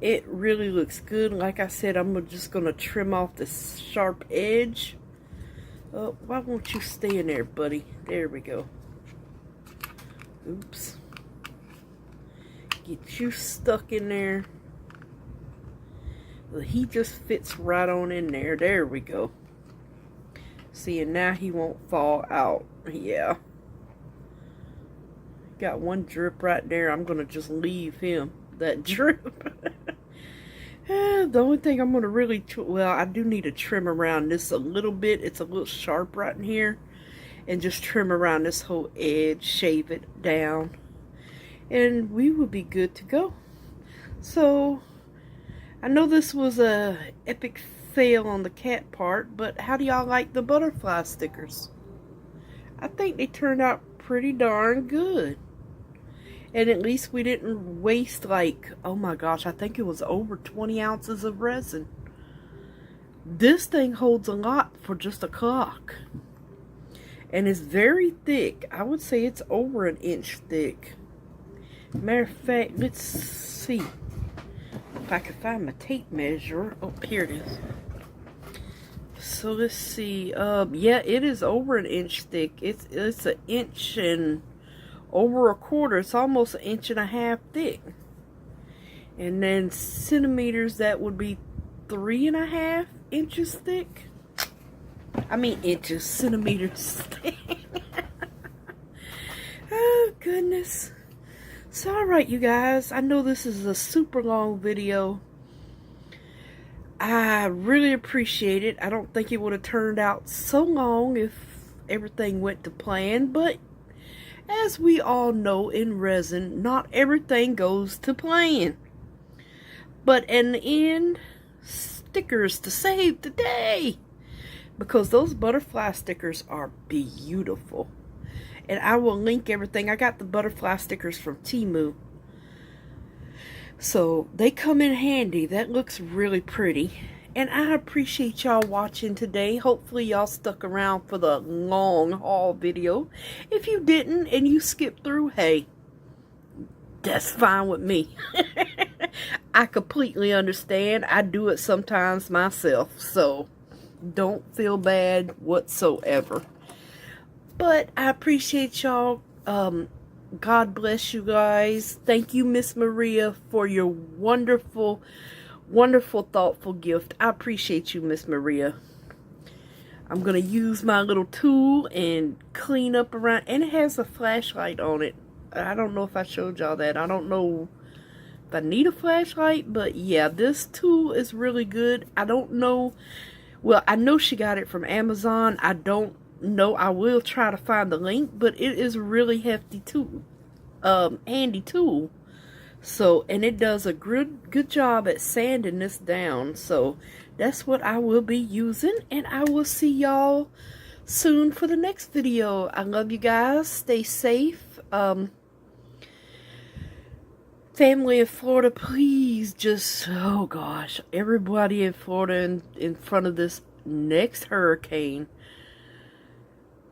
It really looks good. Like I said, I'm just going to trim off the sharp edge. Oh, why won't you stay in there, buddy? There we go. Oops. Get you stuck in there. Well, he just fits right on in there. There we go. See, and now he won't fall out. Yeah. Got one drip right there. I'm going to just leave him that drip. The only thing I'm going to really... well, I do need to trim around this a little bit. It's a little sharp right in here. And just trim around this whole edge, shave it down, and we will be good to go. So I know this was a epic fail on the cat part, but how do y'all like the butterfly stickers? I think they turned out pretty darn good. And at least we didn't waste, like, oh my gosh, I think it was over 20 ounces of resin. This thing holds a lot for just a clock. And it's very thick. I would say it's over 1 inch thick. Matter of fact, let's see if I can find my tape measure. Oh, here it is. So let's see. Yeah, it is over 1 inch thick. It's 1 inch and over 1/4. It's almost 1.5 inches thick. And then centimeters, that would be 3.5 inches thick. I mean inches, centimeters. Oh, goodness. So, alright, you guys. I know this is a super long video. I really appreciate it. I don't think it would have turned out so long if everything went to plan. But, as we all know in resin, not everything goes to plan. But in the end, stickers to save the day. Because those butterfly stickers are beautiful. And I will link everything. I got the butterfly stickers from Temu. So they come in handy. That looks really pretty. And I appreciate y'all watching today. Hopefully y'all stuck around for the long haul video. If you didn't and you skipped through, hey, that's fine with me. I completely understand. I do it sometimes myself. So don't feel bad whatsoever. But I appreciate y'all. God bless you guys. Thank you, Miss Maria, for your wonderful, wonderful, thoughtful gift. I appreciate you, Miss Maria. I'm going to use my little tool and clean up around. And it has a flashlight on it. I don't know if I showed y'all that. I don't know if I need a flashlight. But yeah, this tool is really good. I don't know Well, I know she got it from Amazon. I don't know. I will try to find the link, but it is a really hefty tool. Handy tool. So, and it does a good job at sanding this down. So, that's what I will be using. And I will see y'all soon for the next video. I love you guys. Stay safe. Family in Florida, please just, oh gosh, everybody in Florida in front of this next hurricane,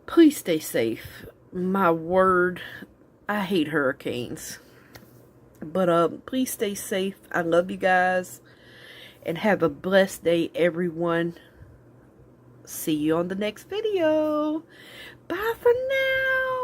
please stay safe. My word, I hate hurricanes. But please stay safe. I love you guys. And have a blessed day, everyone. See you on the next video. Bye for now.